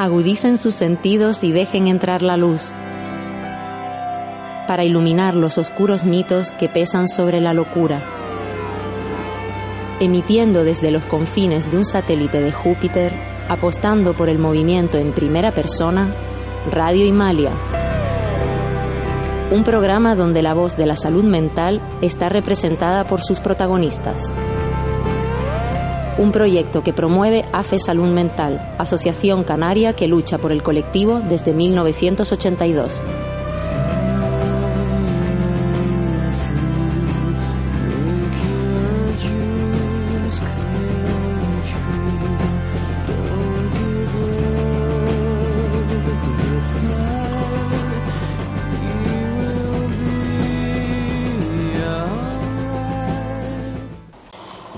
Agudicen sus sentidos y dejen entrar la luz, para iluminar los oscuros mitos que pesan sobre la locura. Emitiendo desde los confines de un satélite de Júpiter, apostando por el movimiento en primera persona, Radio Himalaya. Un programa donde la voz de la salud mental está representada por sus protagonistas. Un proyecto que promueve AFE Salud Mental, asociación canaria que lucha por el colectivo desde 1982.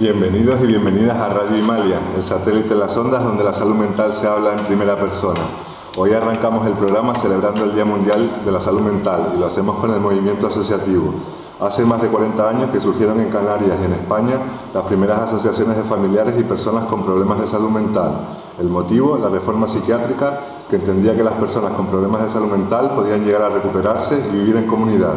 Bienvenidos y bienvenidas a Radio Himalaya, el satélite en las ondas donde la salud mental se habla en primera persona. Hoy arrancamos el programa celebrando el Día Mundial de la Salud Mental y lo hacemos con el movimiento asociativo. Hace más de 40 años que surgieron en Canarias y en España las primeras asociaciones de familiares y personas con problemas de salud mental. El motivo, la reforma psiquiátrica que entendía que las personas con problemas de salud mental podían llegar a recuperarse y vivir en comunidad.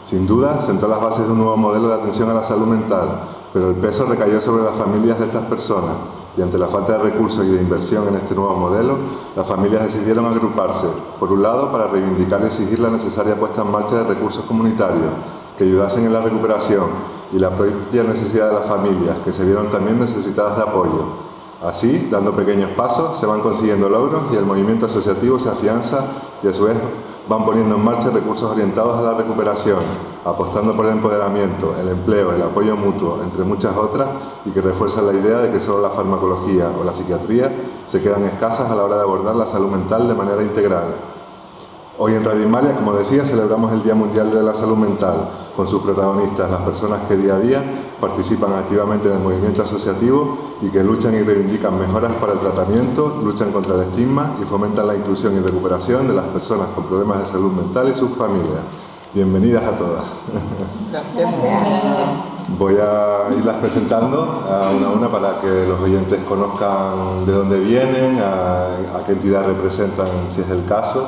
Sin duda, sentó las bases de un nuevo modelo de atención a la salud mental, pero el peso recayó sobre las familias de estas personas y ante la falta de recursos y de inversión en este nuevo modelo, las familias decidieron agruparse, por un lado para reivindicar y exigir la necesaria puesta en marcha de recursos comunitarios que ayudasen en la recuperación y la propia necesidad de las familias, que se vieron también necesitadas de apoyo. Así, dando pequeños pasos, se van consiguiendo logros y el movimiento asociativo se afianza y a su vez van poniendo en marcha recursos orientados a la recuperación, apostando por el empoderamiento, el empleo, el apoyo mutuo, entre muchas otras, y que refuerzan la idea de que solo la farmacología o la psiquiatría se quedan escasas a la hora de abordar la salud mental de manera integral. Hoy en Radio Himalaya, como decía, celebramos el Día Mundial de la Salud Mental, con sus protagonistas, las personas que día a día participan activamente en el movimiento asociativo y que luchan y reivindican mejoras para el tratamiento, luchan contra el estigma y fomentan la inclusión y recuperación de las personas con problemas de salud mental y sus familias. Bienvenidas a todas. Gracias. Voy a irlas presentando una a una para que los oyentes conozcan de dónde vienen, a qué entidad representan, si es el caso.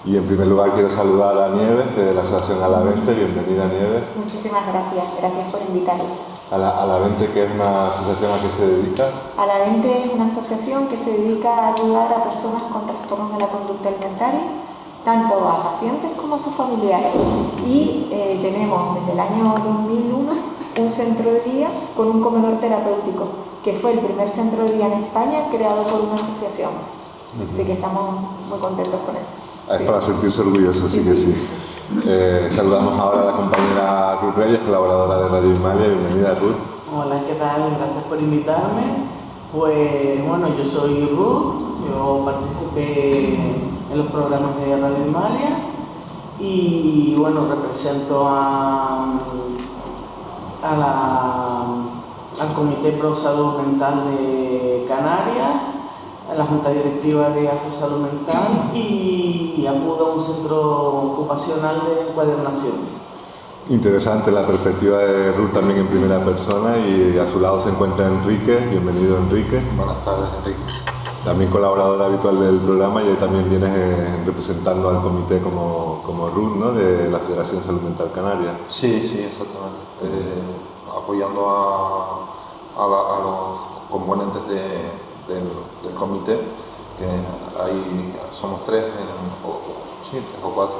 Y en primer lugar quiero saludar a Nieves de la Asociación Alavente. Bienvenida, Nieves. Muchísimas gracias, gracias por invitarme. Alavente, ¿qué es una asociación a qué se dedica? Alavente es una asociación que se dedica a ayudar a personas con trastornos de la conducta alimentaria, tanto a pacientes como a sus familiares. Y tenemos desde el año 2001 un centro de día con un comedor terapéutico, que fue el primer centro de día en España creado por una asociación. Así que estamos muy contentos con eso. Es para sentirse orgullosos, sí que sí. Saludamos ahora a la compañera Ruth Reyes, colaboradora de Radio Himalaya. Bienvenida, Ruth. Hola, ¿qué tal? Gracias por invitarme. Pues bueno, yo soy Ruth, yo participé en los programas de Radio Himalaya y bueno, represento al Comité Pro Salud Mental de Canarias, a la Junta Directiva de AFE Salud Mental y acudo a un centro ocupacional de encuadernación. Interesante la perspectiva de Ruth también en primera persona, y a su lado se encuentra Enrique. Bienvenido, Enrique. Buenas tardes, Enrique. También colaborador habitual del programa, y hoy también vienes representando al comité como Ruth, ¿no?, de la Federación Salud Mental Canaria. Sí, exactamente. Apoyando a los componentes del comité, que ahí somos tres o cuatro,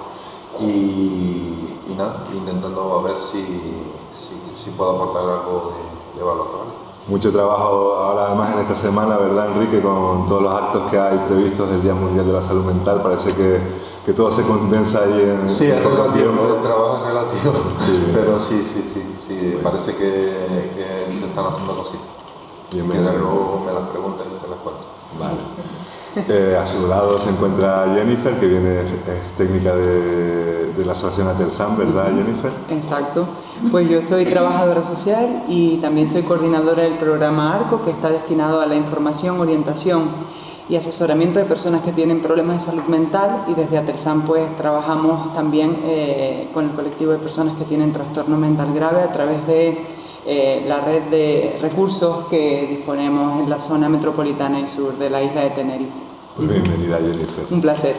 y nada, intentando a ver si puedo aportar algo de valor, ¿vale? Mucho trabajo ahora además en esta semana, ¿verdad, Enrique? Con todos los actos que hay previstos del Día Mundial de la Salud Mental, parece que todo se condensa ahí en... Sí, es relativo, el trabajo es relativo, sí. Pero sí, parece que se están haciendo cositas. Bienvenido. Que luego me las pregunten y te las cuento. Vale. A su lado se encuentra Jennifer, que es técnica de la asociación Atelsan, ¿verdad, Jennifer? Exacto. Pues yo soy trabajadora social y también soy coordinadora del programa ARCO, que está destinado a la información, orientación y asesoramiento de personas que tienen problemas de salud mental, y desde Atelsan pues trabajamos también con el colectivo de personas que tienen trastorno mental grave a través de la red de recursos que disponemos en la zona metropolitana y sur de la isla de Tenerife. Pues bienvenida, Jennifer. Un placer.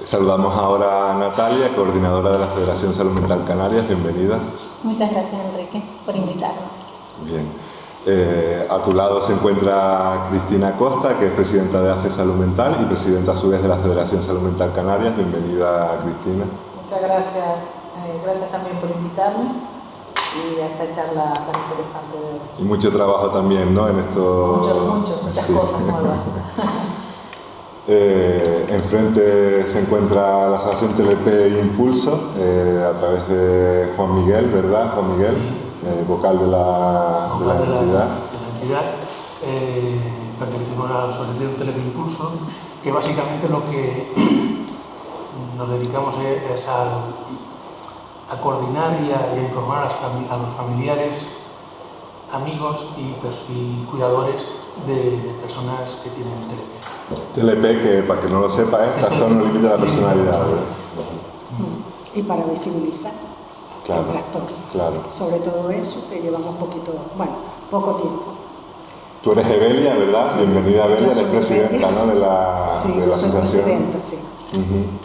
Saludamos ahora a Natalia, coordinadora de la Federación Salud Mental Canarias. Bienvenida. Muchas gracias, Enrique, por invitarme. Bien. A tu lado se encuentra Cristina Costa, que es presidenta de AFE Salud Mental y presidenta a su vez de la Federación Salud Mental Canarias. Bienvenida, Cristina. Muchas gracias. Gracias también por invitarme y a esta charla tan interesante de hoy. Y mucho trabajo también, ¿no? En esto. Muchas cosas nuevas. Enfrente se encuentra la Asociación TLP Impulso, a través de Juan Miguel, ¿verdad? Juan Miguel, vocal de la entidad. Pertenecemos a la Asociación TLP Impulso, que básicamente lo que nos dedicamos es a coordinar y a informar a los familiares, amigos y cuidadores de personas que tienen TLP. TLP, que para que no lo sepa, es trastorno límite de la personalidad. Y para visibilizar el trastorno. Claro. Sobre todo eso, que llevamos poco tiempo. Tú eres Evelia, ¿verdad? Sí. Bienvenida, Evelia, eres presidenta, ¿no? de la asociación. Presidenta, sí.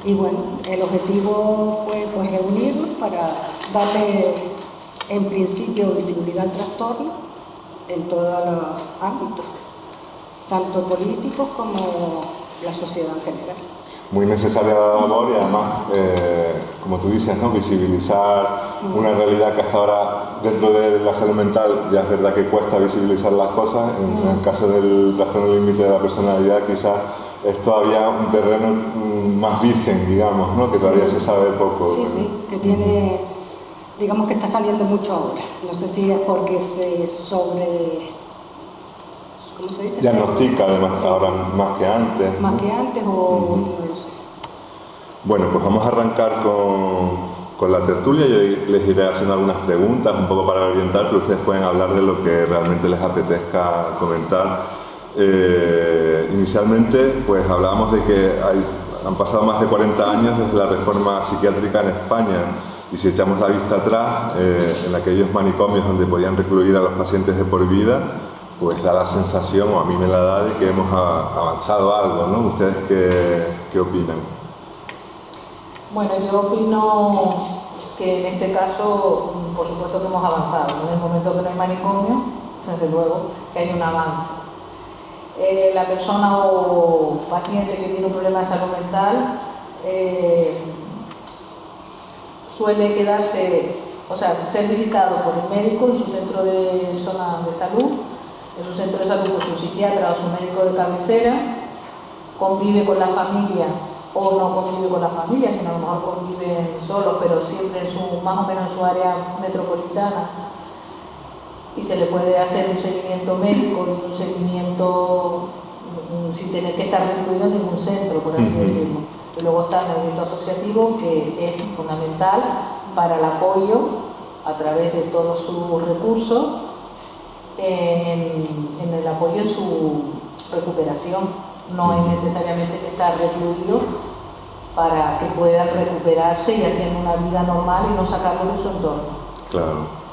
Y bueno, el objetivo fue pues reunirnos para darle en principio visibilidad al trastorno en todos los ámbitos, tanto políticos como la sociedad en general. Muy necesaria la labor y además, como tú dices, ¿no? Visibilizar una realidad que hasta ahora dentro de la salud mental ya es verdad que cuesta visibilizar las cosas. En el caso del trastorno límite de la personalidad quizás es todavía un terreno más virgen, digamos, ¿no? Que todavía se sabe poco. Sí, que tiene, digamos que está saliendo mucho ahora. No sé si es porque ¿cómo se dice? Diagnostica además ahora más que antes. Más que antes o no lo sé. Bueno, pues vamos a arrancar con la tertulia. Yo les iré haciendo algunas preguntas, un poco para orientar, pero ustedes pueden hablar de lo que realmente les apetezca comentar. Inicialmente, pues hablábamos de que han pasado más de 40 años desde la reforma psiquiátrica en España, y si echamos la vista atrás, en aquellos manicomios donde podían recluir a los pacientes de por vida, pues da la sensación, o a mí me la da, de que hemos avanzado algo, ¿no? ¿Ustedes qué opinan? Bueno, yo opino que en este caso, por supuesto que hemos avanzado. En el momento que no hay manicomio, desde luego que hay un avance. La persona o paciente que tiene un problema de salud mental suele quedarse, ser visitado por el médico en su centro de zona de salud, en su centro de salud por su psiquiatra o su médico de cabecera, convive con la familia o no convive con la familia, sino a lo mejor conviven solos, pero siempre más o menos en su área metropolitana, y se le puede hacer un seguimiento médico y un seguimiento sin tener que estar recluido en ningún centro, por así decirlo. Y luego está el movimiento asociativo, que es fundamental para el apoyo a través de todos sus recursos en el apoyo en su recuperación. No hay necesariamente que estar recluido para que puedan recuperarse y hacer una vida normal y no sacarlo de su entorno. Claro.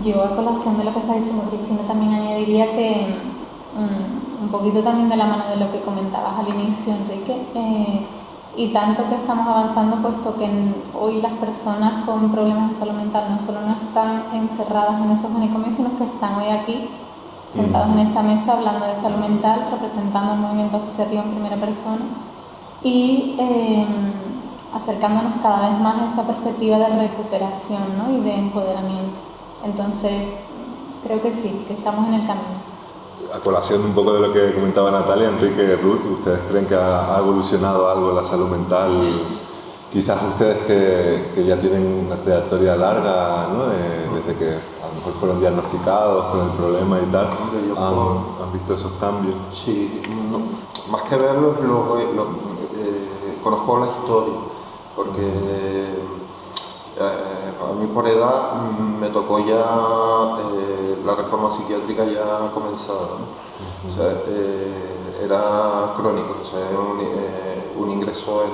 Yo, a colación de lo que está diciendo Cristina, también añadiría que un poquito también de la mano de lo que comentabas al inicio, Enrique, y tanto que estamos avanzando, puesto que hoy las personas con problemas de salud mental no solo no están encerradas en esos manicomios, sino que están hoy aquí sentados en esta mesa hablando de salud mental, representando el movimiento asociativo en primera persona y acercándonos cada vez más a esa perspectiva de recuperación, ¿no? Y de empoderamiento. Entonces, creo que sí, que estamos en el camino. A colación un poco de lo que comentaba Natalia, Enrique, Ruth, ¿ustedes creen que ha evolucionado algo la salud mental? Quizás ustedes que ya tienen una trayectoria larga, ¿no? Desde que a lo mejor fueron diagnosticados con el problema y tal, ¿han visto esos cambios? Sí, más que verlos, conozco la historia, porque a mí por edad me tocó ya la reforma psiquiátrica ya comenzada, ¿no? O sea, era crónico, o sea, un ingreso en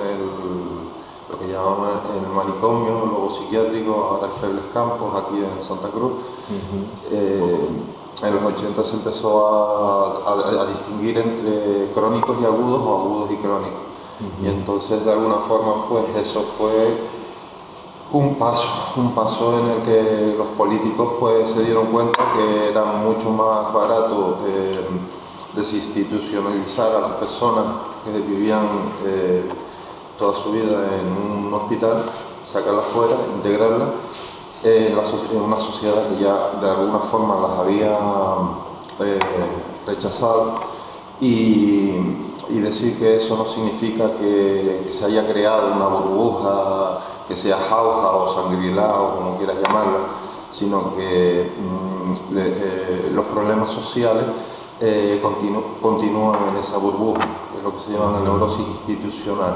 lo que llamamos en el manicomio, luego psiquiátrico, ahora el Febles Campos, aquí en Santa Cruz. en los 80 se empezó a distinguir entre crónicos y agudos o agudos y crónicos. Y entonces de alguna forma pues eso fue un paso en el que los políticos pues se dieron cuenta que era mucho más barato desinstitucionalizar a las personas que vivían toda su vida en un hospital, sacarlas fuera, integrarlas en una sociedad que ya de alguna forma las había rechazado, y decir que eso no significa que se haya creado una burbuja, que sea jauja o Shangri-La o como quieras llamarla, sino que los problemas sociales continúan en esa burbuja, es lo que se llama la neurosis institucional.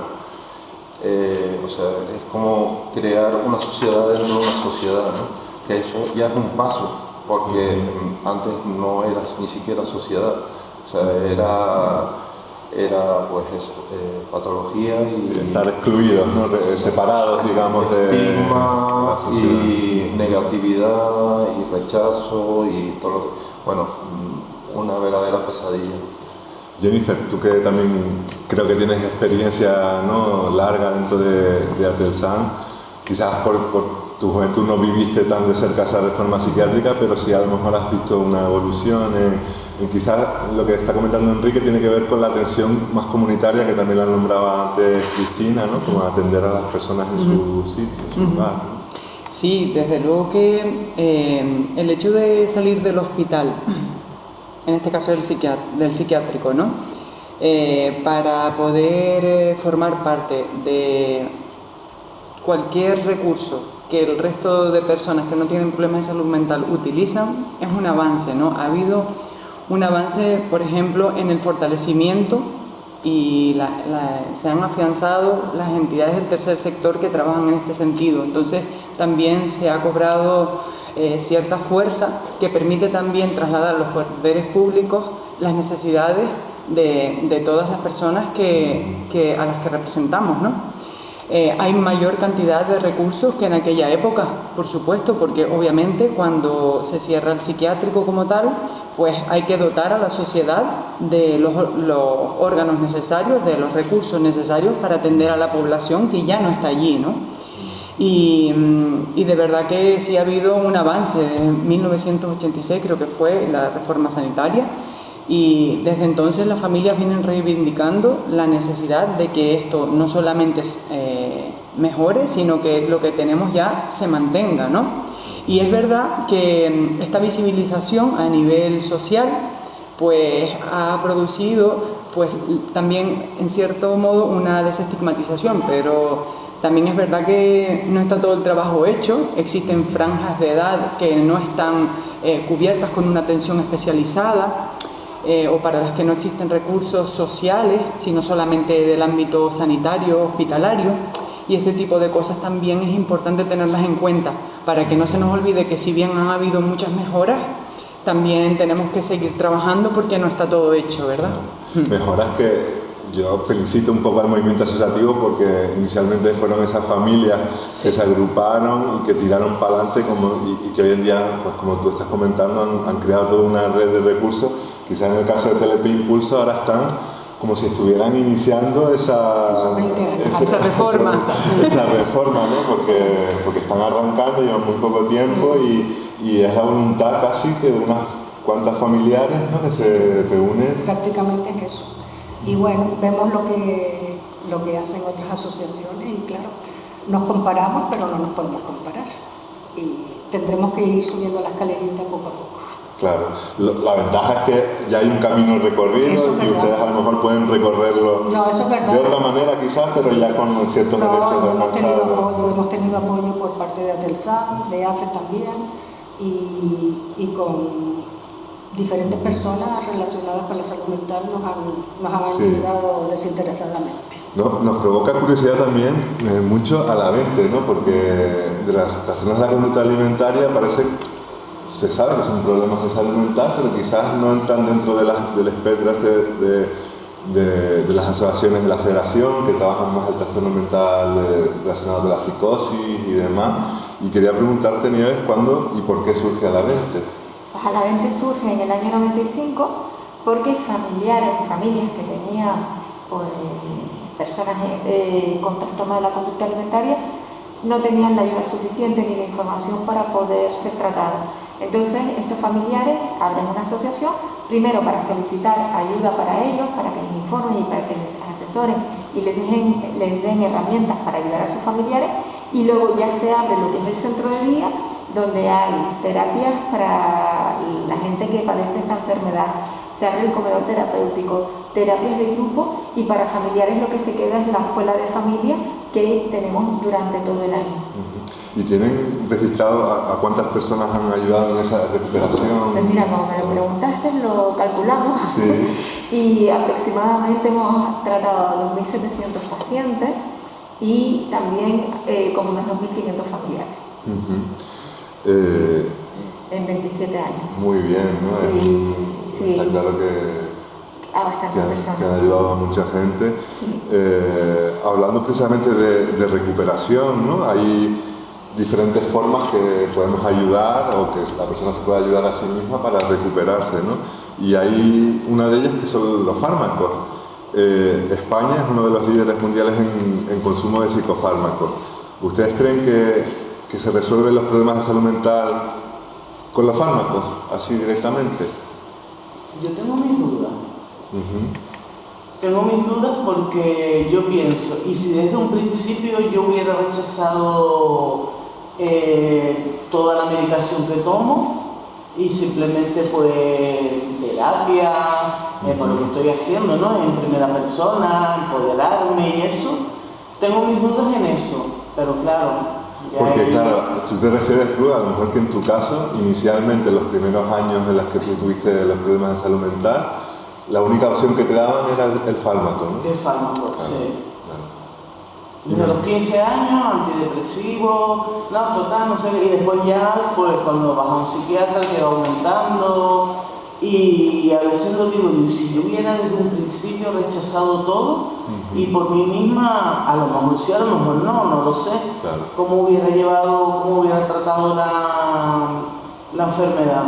O sea, es como crear una sociedad dentro de una sociedad, ¿no? Que eso ya es un paso, porque antes no eras ni siquiera sociedad, o sea, era pues eso, patología y estar excluidos, ¿no? Separados, digamos, de estigma y negatividad y rechazo y todo lo que, bueno, una verdadera pesadilla. Jennifer, tú que también creo que tienes experiencia, ¿no?, larga dentro de Atelsan, quizás por tu juventud no viviste tan de cerca esa reforma psiquiátrica, pero sí a lo mejor has visto una evolución en quizás lo que está comentando Enrique tiene que ver con la atención más comunitaria, que también la nombraba antes Cristina, ¿no?, como atender a las personas en su sitio, en su lugar, ¿no? Sí, desde luego que el hecho de salir del hospital, en este caso del psiquiátrico, ¿no?, para poder formar parte de cualquier recurso que el resto de personas que no tienen problemas de salud mental utilizan, es un avance, ¿no? Ha habido un avance, por ejemplo, en el fortalecimiento y se han afianzado las entidades del tercer sector que trabajan en este sentido. Entonces también se ha cobrado cierta fuerza que permite también trasladar a los poderes públicos las necesidades de todas las personas a las que representamos, ¿no? Hay mayor cantidad de recursos que en aquella época, por supuesto, porque obviamente cuando se cierra el psiquiátrico como tal, pues hay que dotar a la sociedad de los órganos necesarios, de los recursos necesarios para atender a la población que ya no está allí, ¿no? Y de verdad que sí ha habido un avance. En 1986 creo que fue la reforma sanitaria, y desde entonces las familias vienen reivindicando la necesidad de que esto no solamente mejore, sino que lo que tenemos ya se mantenga, ¿no? Y es verdad que esta visibilización a nivel social pues ha producido pues también en cierto modo una desestigmatización, pero también es verdad que no está todo el trabajo hecho. Existen franjas de edad que no están cubiertas con una atención especializada, o para las que no existen recursos sociales, sino solamente del ámbito sanitario, hospitalario, y ese tipo de cosas también es importante tenerlas en cuenta, para que no se nos olvide que si bien han habido muchas mejoras, también tenemos que seguir trabajando porque no está todo hecho, ¿verdad? Mejoras que yo felicito un poco al movimiento asociativo, porque inicialmente fueron esas familias que se agruparon y que tiraron para adelante, y que hoy en día, pues como tú estás comentando, han creado toda una red de recursos. Quizás en el caso de TLP Impulso ahora están como si estuvieran iniciando esa reforma, ¿no? Porque están arrancando, llevan muy poco tiempo, y es la voluntad casi que de unas cuantas familiares, ¿no?, que se reúnen. Prácticamente es eso. Y bueno, vemos lo que hacen otras asociaciones, y claro, nos comparamos, pero no nos podemos comparar. Y tendremos que ir subiendo la escalerita poco a poco. Claro, la ventaja es que ya hay un camino recorrido y ustedes a lo mejor pueden recorrerlo de otra manera quizás, pero ya con ciertos derechos alcanzados. Hemos tenido apoyo por parte de Atelsan, de AFE también, y con diferentes personas relacionadas con la salud mental nos han ayudado desinteresadamente. Nos provoca curiosidad también mucho a la mente, ¿no? Porque de las trastornos de la conducta alimentaria se sabe que son problemas de salud mental, pero quizás no entran dentro del espectro de las asociaciones de la Federación, que trabajan más el trastorno mental relacionado con la psicosis y demás. Y quería preguntarte, Nieves, ¿cuándo y por qué surge a la mente? Pues Alavente surge en el año 95 porque familias que tenían pues, personas con trastorno de la conducta alimentaria no tenían la ayuda suficiente ni la información para poder ser tratados. Entonces estos familiares abren una asociación, primero para solicitar ayuda para ellos, para que les informen y para que les asesoren y les den herramientas para ayudar a sus familiares, y luego ya se abre lo que es el centro de día, donde hay terapias para la gente que padece esta enfermedad, se abre el comedor terapéutico, terapias de grupo, y para familiares lo que se queda es la escuela de familia que tenemos durante todo el año. ¿Y tienen registrado a cuántas personas han ayudado en esa recuperación? Pues mira, como me lo preguntaste, lo calculamos, sí. Y aproximadamente hemos tratado a 2.700 pacientes y también como unos 2.500 familiares. En 27 años. Muy bien, ¿no? Sí. Está claro que a bastantes personas. Que han ayudado a mucha gente. Sí. Hablando precisamente de recuperación, ¿no? Hay diferentes formas que podemos ayudar, o que la persona se puede ayudar a sí misma para recuperarse, ¿no? Y hay una de ellas que son los fármacos. España es uno de los líderes mundiales en consumo de psicofármacos. ¿Ustedes creen que se resuelven los problemas de salud mental con los fármacos, así directamente? Yo tengo mis dudas. Tengo mis dudas porque yo pienso, y si desde un principio yo hubiera rechazado toda la medicación que tomo y simplemente pues terapia, por lo que estoy haciendo, ¿no? En primera persona, empoderarme y eso, tengo mis dudas en eso, pero claro. Porque claro, tú te refieres, Ruth, a lo mejor que en tu caso, inicialmente los primeros años en los que tú tuviste los problemas de salud mental, la única opción que te daban era el fármaco, ¿no? El fármaco, claro, sí. Claro. Desde los 15 años, antidepresivo, no, total, no sé, y después ya, pues cuando vas a un psiquiatra te va aumentando, y a veces lo digo, si yo hubiera desde un principio rechazado todo, y por mí misma, a lo mejor sí, a lo mejor no lo sé, claro, cómo hubiera tratado la enfermedad.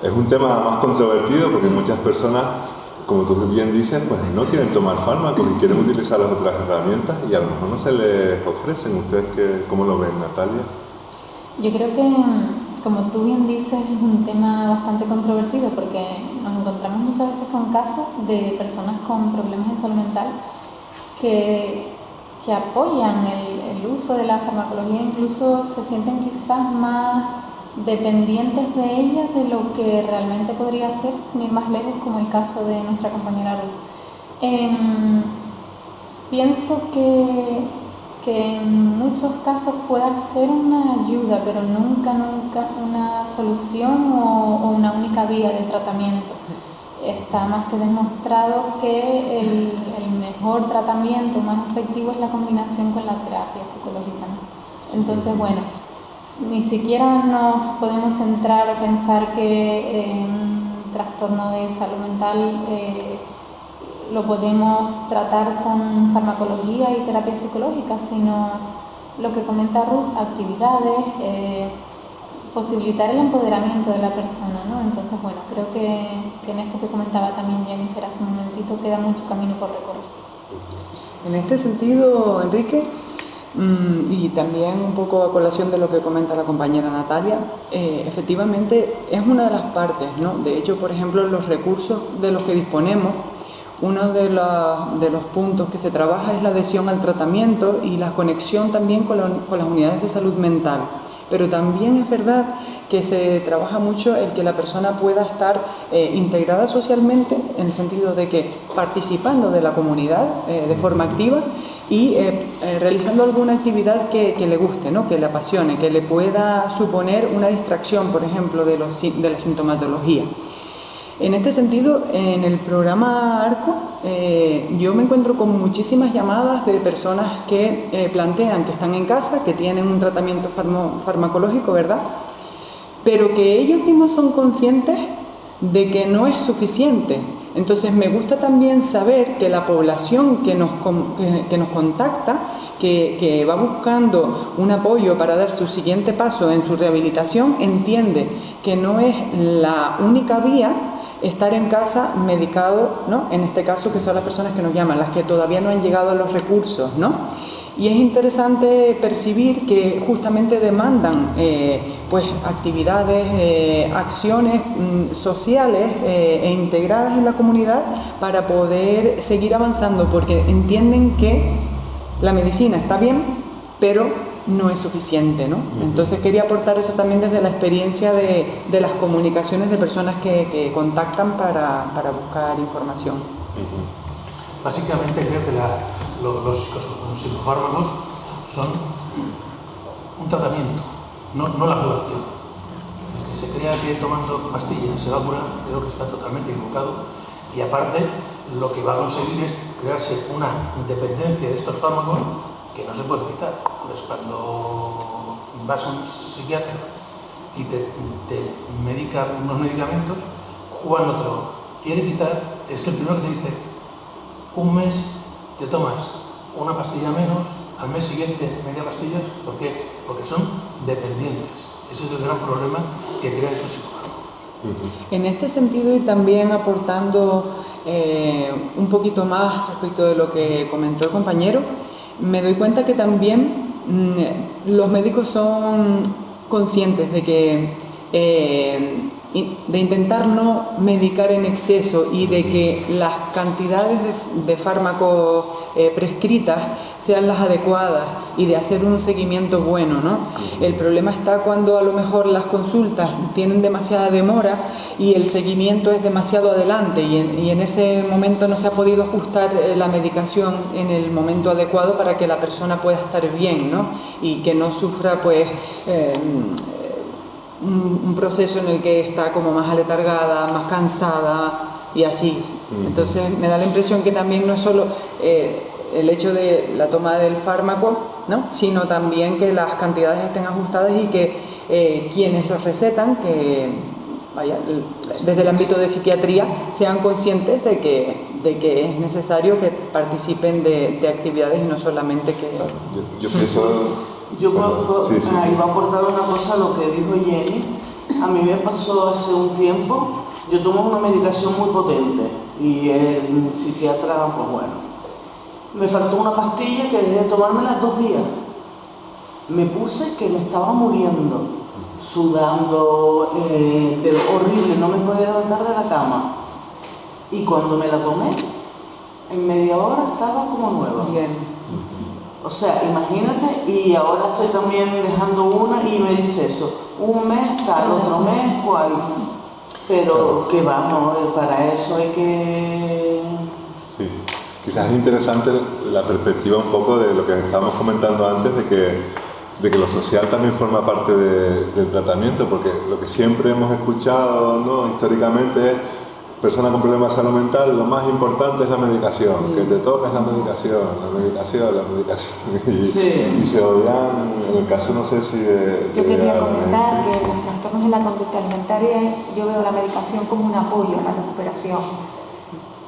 Es un tema más controvertido porque muchas personas, como tú bien dices, pues no quieren tomar fármacos y quieren utilizar las otras herramientas y a lo mejor no se les ofrecen. ¿Ustedes cómo lo ven, Natalia? Yo creo que, como tú bien dices, es un tema bastante controvertido porque nos encontramos muchas veces con casos de personas con problemas de salud mental que apoyan el uso de la farmacología, incluso se sienten quizás más dependientes de ella de lo que realmente podría ser, sin ir más lejos, como el caso de nuestra compañera Ruth. Pienso que en muchos casos puede ser una ayuda, pero nunca una solución o una única vía de tratamiento. Está más que demostrado que el mejor tratamiento, más efectivo, es la combinación con la terapia psicológica, ¿no? Entonces, bueno, ni siquiera nos podemos centrar a pensar que un trastorno de salud mental lo podemos tratar con farmacología y terapia psicológica, sino lo que comenta Ruth, actividades, posibilitar el empoderamiento de la persona, ¿no? Entonces, bueno, creo que en esto que comentaba también Jennifer hace un momentito queda mucho camino por recorrer. En este sentido, Enrique, y también un poco a colación de lo que comenta la compañera Natalia, efectivamente es una de las partes, ¿no? De hecho, por ejemplo, los recursos de los que disponemos, uno de los puntos que se trabaja es la adhesión al tratamiento y la conexión también con las unidades de salud mental. Pero también es verdad que se trabaja mucho el que la persona pueda estar integrada socialmente, en el sentido de que participando de la comunidad de forma activa y realizando alguna actividad que le guste, ¿no? Que le apasione, que le pueda suponer una distracción, por ejemplo, de la sintomatología. En este sentido, en el programa ARCO, yo me encuentro con muchísimas llamadas de personas que plantean que están en casa, que tienen un tratamiento farmacológico, ¿verdad? Pero que ellos mismos son conscientes de que no es suficiente, Entonces me gusta también saber que la población que nos contacta, que va buscando un apoyo para dar su siguiente paso en su rehabilitación, entiende que no es la única vía estar en casa medicado, ¿no? En este caso, que son las personas que nos llaman, las que todavía no han llegado a los recursos, ¿no? Y es interesante percibir que justamente demandan pues actividades, acciones sociales e integradas en la comunidad para poder seguir avanzando, porque entienden que la medicina está bien, pero no es suficiente, ¿no? Entonces quería aportar eso también desde la experiencia de las comunicaciones de personas que contactan para buscar información. Básicamente creo que los psicofármacos son un tratamiento, no la curación. El que se crea que tomando pastillas se va a curar, creo que está totalmente equivocado, y aparte lo que va a conseguir es crearse una dependencia de estos fármacos que no se puede quitar. Entonces, cuando vas a un psiquiatra y te medica unos medicamentos, cuando te lo quiere quitar, es el primero que te dice: un mes te tomas una pastilla menos, al mes siguiente media pastilla. ¿Por qué? Porque son dependientes. Ese es el gran problema que crean esos psicofármacos. En este sentido, y también aportando un poquito más respecto de lo que comentó el compañero, me doy cuenta que también los médicos son conscientes de que de intentar no medicar en exceso y de que las cantidades de fármacos prescritas sean las adecuadas y de hacer un seguimiento bueno, ¿no? El problema está cuando a lo mejor las consultas tienen demasiada demora y el seguimiento es demasiado adelante y en ese momento no se ha podido ajustar la medicación en el momento adecuado para que la persona pueda estar bien, ¿no? Y que no sufra pues un proceso en el que está como más aletargada, más cansada y así. Entonces me da la impresión que también no es solo el hecho de la toma del fármaco, ¿no? Sino también que las cantidades estén ajustadas y que quienes los recetan, que vaya, desde el ámbito de psiquiatría, sean conscientes de que es necesario que participen de actividades y no solamente que... Yo pienso... Yo iba a aportar una cosa a lo que dijo Jenny. A mí me pasó hace un tiempo, yo tomo una medicación muy potente y el psiquiatra, pues bueno, me faltó una pastilla que dejé de tomármela 2 días. Me puse que me estaba muriendo, sudando, pero horrible, no me podía levantar de la cama. Y cuando me la tomé, en media hora estaba como nueva. Bien. O sea, imagínate, y ahora estoy también dejando una y me dice eso, un mes tal, otro mes cual, pero que vamos, para eso hay que... Sí, quizás es interesante la perspectiva un poco de lo que estábamos comentando antes, de que lo social también forma parte del tratamiento, porque lo que siempre hemos escuchado, ¿no?, históricamente es: persona con problemas de salud mental, lo más importante es la medicación, que te tomes la medicación. Y se odian, en el caso, no sé si yo quería comentar que los trastornos de la conducta alimentaria, yo veo la medicación como un apoyo a la recuperación.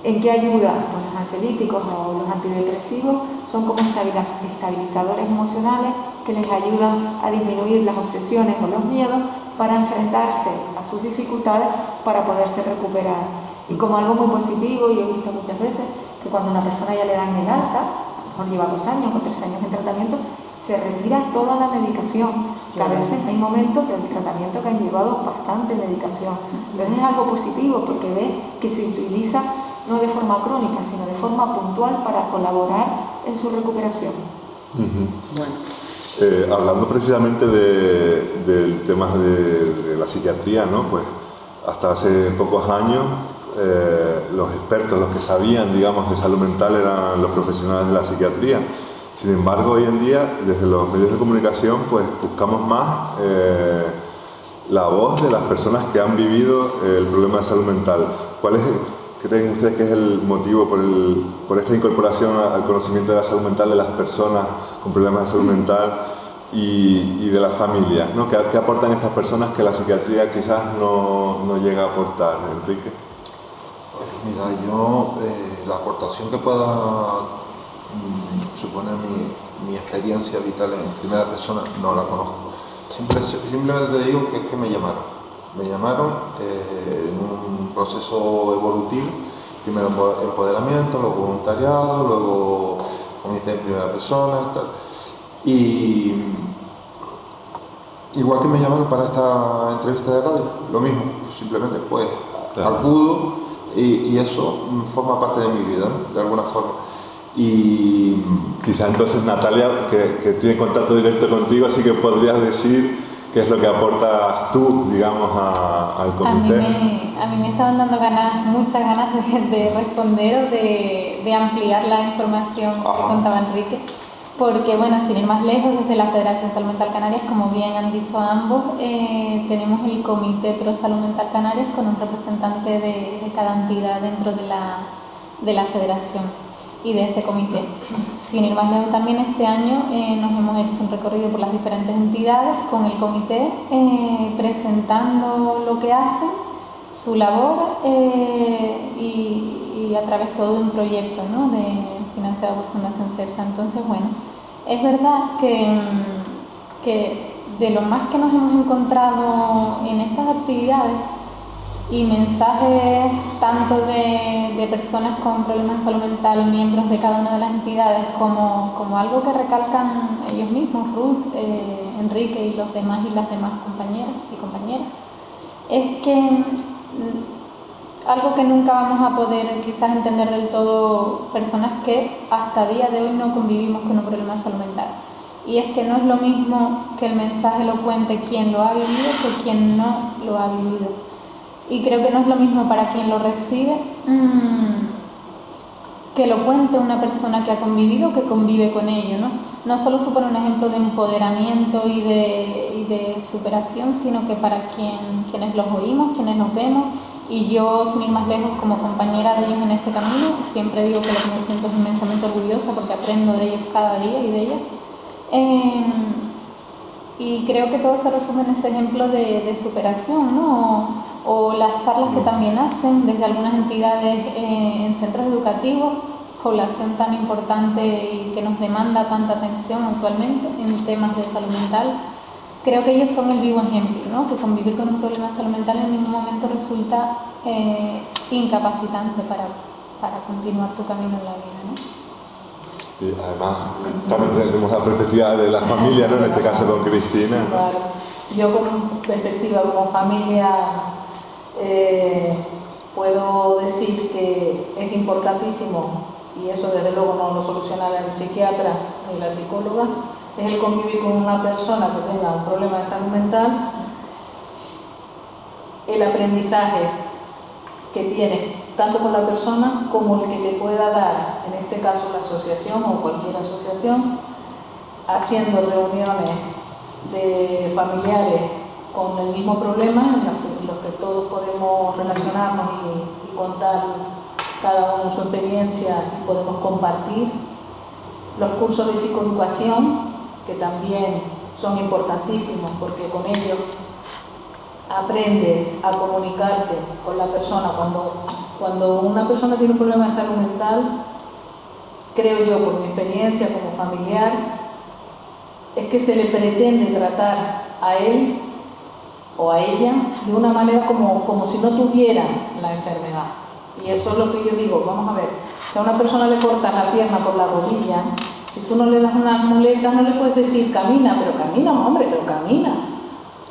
¿En qué ayuda? Pues los ansiolíticos o los antidepresivos son como estabilizadores emocionales que les ayudan a disminuir las obsesiones o los miedos para enfrentarse a sus dificultades para poderse recuperar. Y como algo muy positivo, yo he visto muchas veces que cuando a una persona ya le dan el alta, a lo mejor lleva 2 años o 3 años en tratamiento, se retira toda la medicación, que a veces hay momentos del tratamiento que han llevado bastante medicación. Entonces es algo positivo porque ves que se utiliza no de forma crónica, sino de forma puntual para colaborar en su recuperación. Hablando precisamente del tema de la psiquiatría, ¿no? Pues hasta hace pocos años los expertos, los que sabían, digamos, de salud mental eran los profesionales de la psiquiatría. Sin embargo, hoy en día, desde los medios de comunicación, pues buscamos más la voz de las personas que han vivido el problema de salud mental. ¿Cuál creen ustedes que es el motivo por esta incorporación al conocimiento de la salud mental de las personas con problemas de salud mental y de las familias, ¿no? ¿Qué aportan estas personas que la psiquiatría quizás no llega a aportar, Enrique? Mira, yo la aportación que pueda suponer mi experiencia vital en primera persona no la conozco. Simplemente te digo que es que me llamaron. Me llamaron en un proceso evolutivo, primero empoderamiento, luego voluntariado, luego comité en primera persona, tal. Y igual que me llamaron para esta entrevista de radio, lo mismo, simplemente pues claro, acudo y eso forma parte de mi vida, ¿no? De alguna forma. Y quizá entonces Natalia, que tiene contacto directo contigo, así que podrías decir qué es lo que aportas tú, digamos, al comité. A mí me estaban dando muchas ganas de responder o de ampliar la información que contaba Enrique, porque bueno, sin ir más lejos, desde la Federación Salud Mental Canarias, como bien han dicho ambos, tenemos el Comité Pro Salud Mental Canarias con un representante de cada entidad dentro de la federación y de este comité. Sin ir más lejos, también este año nos hemos hecho un recorrido por las diferentes entidades con el comité, presentando lo que hacen, su labor y a través todo de un proyecto, ¿no?, financiado por Fundación CEPSA. Entonces, bueno, es verdad que de lo más que nos hemos encontrado en estas actividades y mensajes tanto de personas con problemas de salud mental, miembros de cada una de las entidades, como algo que recalcan ellos mismos, Ruth, Enrique y los demás y las demás compañeros y compañeras, es que algo que nunca vamos a poder quizás entender del todo personas que hasta día de hoy no convivimos con un problema de salud mental, y es que no es lo mismo que el mensaje lo cuente quien lo ha vivido que quien no lo ha vivido. Y creo que no es lo mismo para quien lo recibe que lo cuente una persona que ha convivido, que convive con ello, ¿no? No solo supone un ejemplo de empoderamiento y de superación, sino que para quienes los oímos, quienes los vemos, y yo, sin ir más lejos, como compañera de ellos en este camino, siempre digo que lo que me siento es inmensamente orgullosa porque aprendo de ellos cada día y de ellas. Y creo que todo se resume en ese ejemplo de superación, ¿no? O las charlas que también hacen desde algunas entidades en centros educativos, población tan importante y que nos demanda tanta atención actualmente en temas de salud mental. Creo que ellos son el vivo ejemplo, ¿no? Que convivir con un problema de salud mental en ningún momento resulta incapacitante para continuar tu camino en la vida, ¿no? Y además también tenemos la perspectiva de la familia, ¿no? En este caso con Cristina, ¿no? Claro. Yo con perspectiva como familia puedo decir que es importantísimo, y eso desde luego no lo soluciona el psiquiatra ni la psicóloga, es el convivir con una persona que tenga un problema de salud mental, el aprendizaje que tienes tanto con la persona como el que te pueda dar, en este caso la asociación o cualquier asociación, haciendo reuniones de familiares con el mismo problema en los que todos podemos relacionarnos y contar cada uno su experiencia y podemos compartir. Los cursos de psicoeducación, que también son importantísimos porque con ellos aprendes a comunicarte con la persona. Cuando una persona tiene un problema de salud mental, creo yo, por mi experiencia como familiar, es que se le pretende tratar a él o a ella de una manera como si no tuviera la enfermedad. Y eso es lo que yo digo, vamos a ver, si a una persona le cortas la pierna por la rodilla, si tú no le das unas muletas, no le puedes decir camina, pero camina, hombre, pero camina.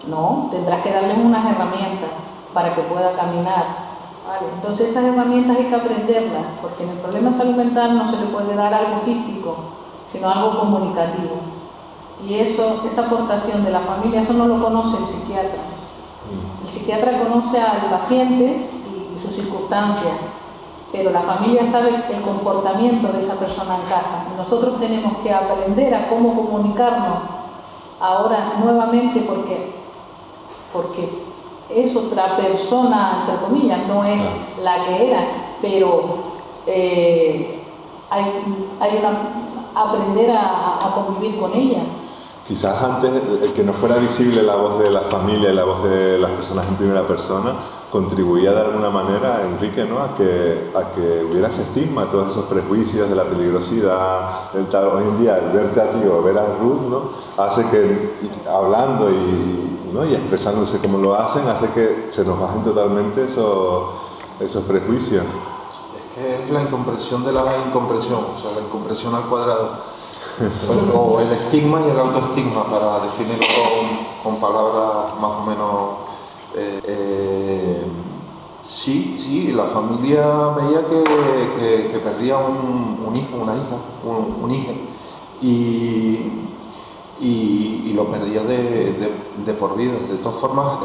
No, tendrás que darle unas herramientas para que pueda caminar. ¿Vale? Entonces esas herramientas hay que aprenderlas, porque en el problema de salud mental no se le puede dar algo físico, sino algo comunicativo. Y esa aportación de la familia, eso no lo conoce el psiquiatra. El psiquiatra conoce al paciente y sus circunstancias, pero la familia sabe el comportamiento de esa persona en casa. Y nosotros tenemos que aprender a cómo comunicarnos ahora nuevamente, porque es otra persona, entre comillas, no es la que era, pero hay aprender a convivir con ella. Quizás antes el que no fuera visible la voz de la familia y la voz de las personas en primera persona contribuía de alguna manera, Enrique, ¿no? a que hubiera ese estigma, todos esos prejuicios de la peligrosidad, del tal. Hoy en día, el verte a ti o ver a Ruth, ¿no? hace que, hablando y expresándose como lo hacen, hace que se nos bajen totalmente esos prejuicios. Es que es la incomprensión de la incomprensión, o sea, la incomprensión al cuadrado. O el estigma y el autoestigma, para definirlo con palabras más o menos. Sí, la familia veía que perdía un hijo, una hija, un hijo, y lo perdía de por vida. De todas formas,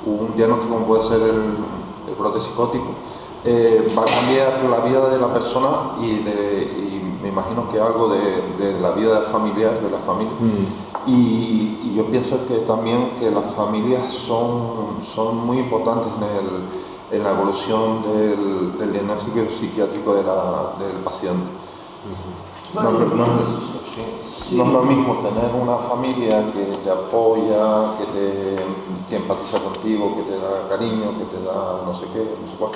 un diagnóstico como puede ser el brote psicótico va a cambiar la vida de la persona y me imagino que algo de la vida familiar, de la familia. Y yo pienso que también que las familias son muy importantes en la evolución del diagnóstico psiquiátrico del paciente. No es lo mismo tener una familia que te apoya, que empatiza contigo, que te da cariño, que te da no sé qué, no sé cuál,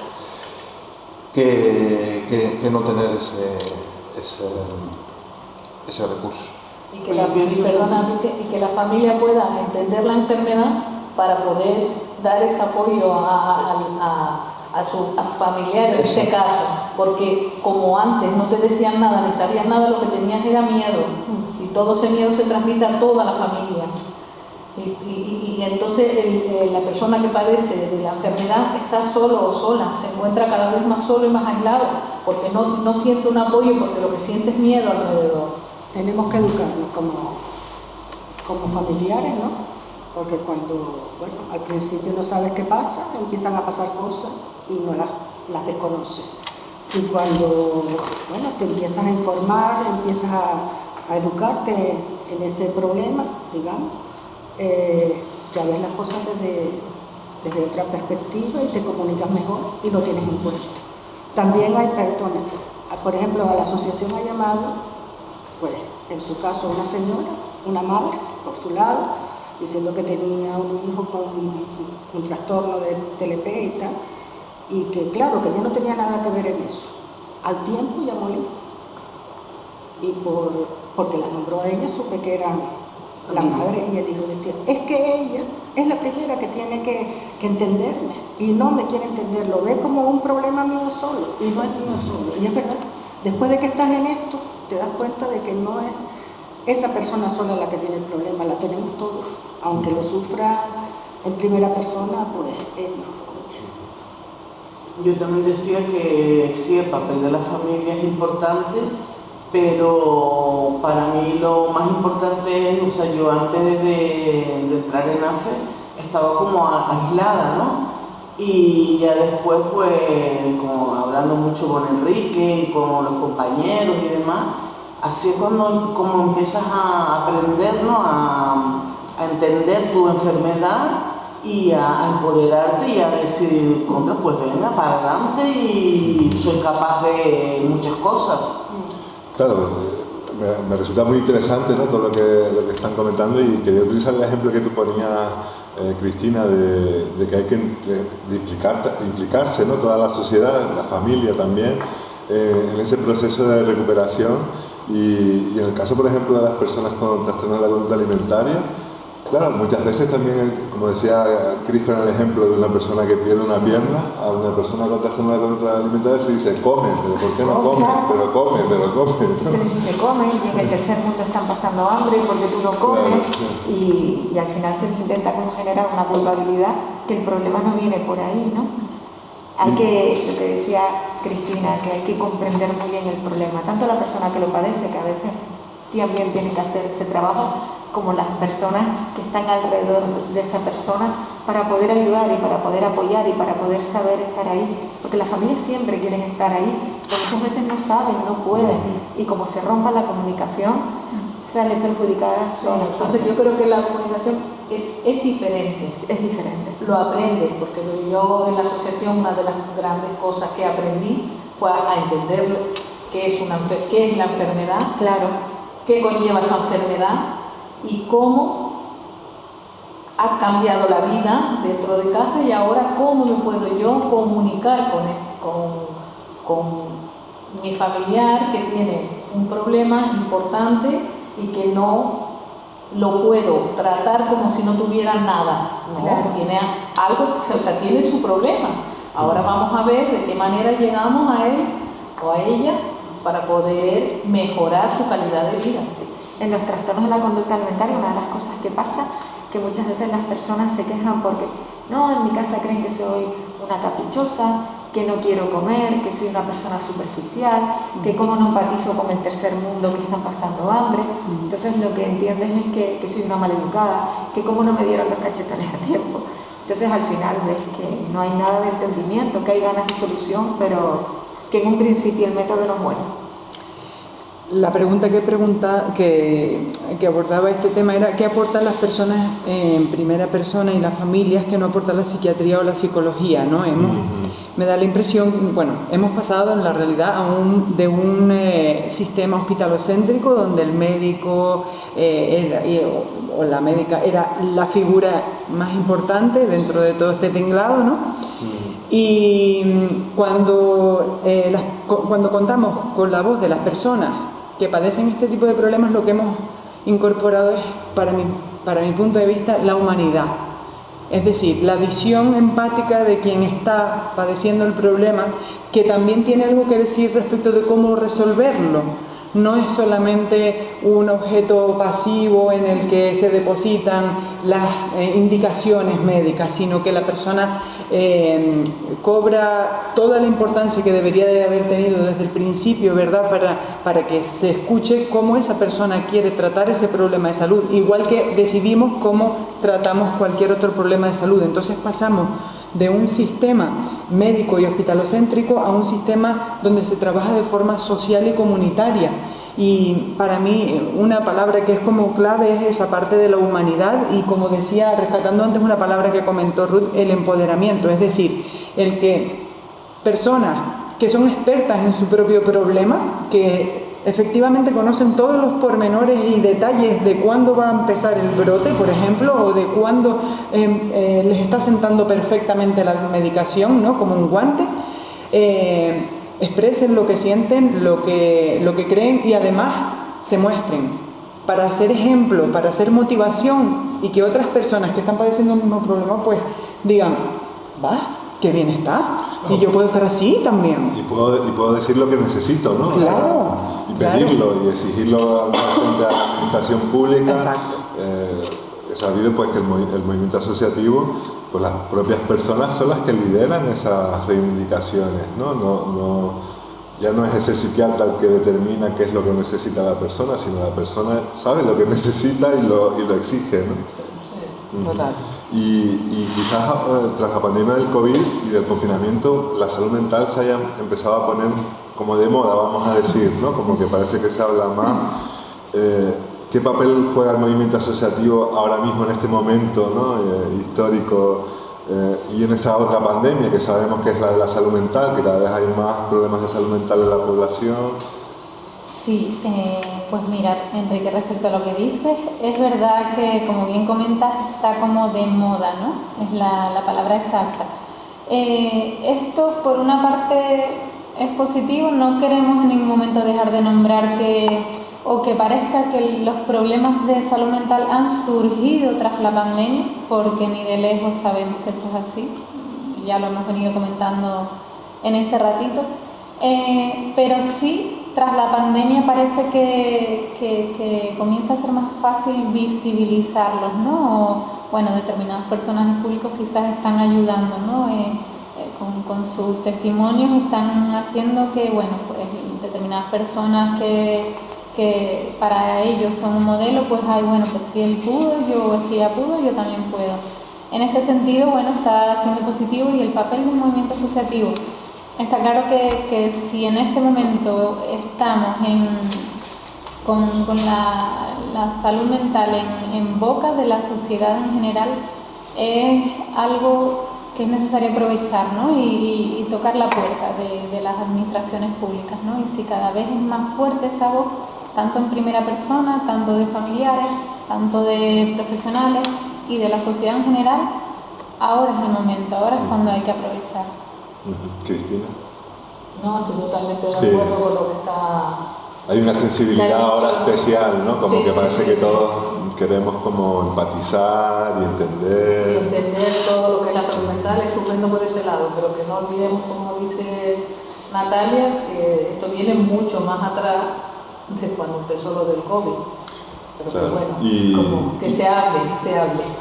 que no tener ese recurso. Y que la familia pueda entender la enfermedad para poder dar ese apoyo a sus familiares en ese caso, porque como antes no te decían nada ni sabías nada, lo que tenías era miedo, y todo ese miedo se transmite a toda la familia. Y entonces la persona que padece de la enfermedad está solo o sola, se encuentra cada vez más solo y más aislado, porque no siente un apoyo, porque lo que siente es miedo alrededor. Tenemos que educarnos como familiares, ¿no? Porque cuando, al principio no sabes qué pasa, empiezan a pasar cosas y no las desconoces. Y cuando, te empiezas a informar, empiezas a educarte en ese problema, digamos, ya ves las cosas desde otra perspectiva y te comunicas mejor y lo tienes en cuenta. También hay personas, por ejemplo, a la asociación ha llamado, pues en su caso una señora, una madre, por su lado, diciendo que tenía un hijo con un trastorno de TLP y tal, y que claro, que ella no tenía nada que ver en eso. Al tiempo llamó al hijo, y porque la nombró a ella, supe que era la madre, y el hijo decía, es que ella es la primera que tiene que entenderme, y no me quiere entender, lo ve como un problema mío solo, y no es mío solo. Y es verdad, después de que estás en esto, te das cuenta de que no es esa persona sola la que tiene el problema, la tenemos todos, aunque lo sufra en primera persona, pues ellos. Yo también decía que sí, el papel de la familia es importante, pero para mí lo más importante es, yo antes de entrar en AFE estaba como aislada, ¿no? Y ya después, pues, como hablando mucho con Enrique y con los compañeros y demás, así es como empiezas a aprender, ¿no? A entender tu enfermedad y a empoderarte y a decir, pues venga, para adelante y soy capaz de muchas cosas. Claro, me resulta muy interesante, ¿no? Todo lo que están comentando, y quería utilizar el ejemplo que tú ponías, Cristina, de que hay que implicarse, ¿no? Toda la sociedad, la familia también, en ese proceso de recuperación. Y en el caso, por ejemplo, de las personas con trastornos de la conducta alimentaria, claro, muchas veces también, como decía Cris con el ejemplo de una persona que pierde una pierna, a una persona con trastorno de la conducta alimentaria se dice, come, pero ¿por qué no come? Pero come. Y se les dice, come, y en el tercer mundo están pasando hambre porque tú no comes, claro. Y al final se les intenta como generar una culpabilidad, que el problema no viene por ahí, ¿no? Hay que, lo que decía Cristina, que hay que comprender muy bien el problema, tanto la persona que lo padece, que a veces también tiene que hacer ese trabajo, como las personas que están alrededor de esa persona, para poder ayudar y para poder apoyar y para poder saber estar ahí, porque las familias siempre quieren estar ahí, pero muchas veces no saben, no pueden, y como se rompa la comunicación, sale perjudicada todas las partes. Entonces yo creo que la comunicación es diferente. Es diferente. Lo aprendes, porque yo en la asociación una de las grandes cosas que aprendí fue a entender qué es la enfermedad, claro, qué conlleva esa enfermedad y cómo ha cambiado la vida dentro de casa y ahora cómo me puedo yo comunicar con mi familiar que tiene un problema importante y que no lo puedo tratar como si no tuviera nada, no, claro. Tiene algo, o sea, tiene su problema. Ahora vamos a ver de qué manera llegamos a él o a ella para poder mejorar su calidad de vida. Sí. En los trastornos de la conducta alimentaria, una de las cosas que pasa que muchas veces las personas se quejan porque no, en mi casa creen que soy una caprichosa, que no quiero comer, que soy una persona superficial, que como no empatizo con el tercer mundo que están pasando hambre. Entonces lo que entiendes es que soy una maleducada, que como no me dieron los cachetones a tiempo. Entonces al final ves que no hay nada de entendimiento, que hay ganas de solución, pero que en un principio el método no es bueno. La pregunta que abordaba este tema era ¿qué aportan las personas en primera persona y las familias que no aporta la psiquiatría o la psicología? ¿No? Me da la impresión, bueno, hemos pasado en la realidad de un sistema hospitalocéntrico donde el médico o la médica era la figura más importante dentro de todo este tinglado, ¿no? Y cuando contamos con la voz de las personas que padecen este tipo de problemas, lo que hemos incorporado es, para mi punto de vista, la humanidad. Es decir, la visión empática de quien está padeciendo el problema, que también tiene algo que decir respecto de cómo resolverlo. No es solamente un objeto pasivo en el que se depositan las indicaciones médicas, sino que la persona cobra toda la importancia que debería de haber tenido desde el principio, ¿verdad? Para que se escuche cómo esa persona quiere tratar ese problema de salud, igual que decidimos cómo tratamos cualquier otro problema de salud. Entonces pasamos de un sistema médico y hospitalocéntrico a un sistema donde se trabaja de forma social y comunitaria. Y para mí una palabra que es como clave es esa parte de la humanidad y, como decía, rescatando antes una palabra que comentó Ruth, el empoderamiento, es decir, el que personas que son expertas en su propio problema, que efectivamente conocen todos los pormenores y detalles de cuándo va a empezar el brote, por ejemplo, o de cuándo les está sentando perfectamente la medicación, ¿no? Como un guante, expresen lo que sienten, lo que creen y además se muestren para ser ejemplo, para ser motivación y que otras personas que están padeciendo el mismo problema pues digan, va, qué bien está, y yo puedo estar así también. Y puedo decir lo que necesito, ¿no? Claro. Y pedirlo, y exigirlo frente a la administración pública. Exacto. He sabido pues que el movimiento asociativo, pues las propias personas son las que lideran esas reivindicaciones, ¿no? Ya no es ese psiquiatra el que determina qué es lo que necesita la persona, sino la persona sabe lo que necesita y lo exige, ¿no? Sí, total. Y quizás tras la pandemia del COVID y del confinamiento, la salud mental se haya empezado a poner como de moda, vamos a decir, ¿no? Como que parece que se habla más. ¿Qué papel juega el movimiento asociativo ahora mismo en este momento, ¿no? Histórico, y en esa otra pandemia que sabemos que es la de la salud mental, que cada vez hay más problemas de salud mental en la población? Sí, pues mira, Enrique, respecto a lo que dices, es verdad que, como bien comentas, está como de moda, ¿no? Es la palabra exacta. Esto, por una parte, es positivo. No queremos en ningún momento dejar de nombrar que parezca que los problemas de salud mental han surgido tras la pandemia, porque ni de lejos sabemos que eso es así. Ya lo hemos venido comentando en este ratito. Pero sí, tras la pandemia parece que comienza a ser más fácil visibilizarlos, ¿no? Bueno, determinados personajes públicos quizás están ayudando, ¿no? Con sus testimonios están haciendo que, bueno, pues determinadas personas que para ellos son un modelo, pues bueno, pues si él pudo, si ella pudo, yo también puedo. En este sentido, bueno, está siendo positivo, y el papel del movimiento asociativo. Está claro que si en este momento estamos con la salud mental en boca de la sociedad en general, es algo que es necesario aprovechar, ¿no? Y tocar la puerta de las administraciones públicas, ¿no? Y si cada vez es más fuerte esa voz, tanto en primera persona, tanto de familiares, tanto de profesionales, y de la sociedad en general, ahora es el momento, ahora es cuando hay que aprovechar. Cristina. No, estoy totalmente de acuerdo con lo que está... Hay una sensibilidad ahora especial, ¿no? Como que parece que todos queremos como empatizar y entender. Y entender todo lo que es la salud mental, estupendo por ese lado, pero que no olvidemos, como dice Natalia, que esto viene mucho más atrás de cuando empezó lo del COVID. Pero claro, que bueno, como que se hable.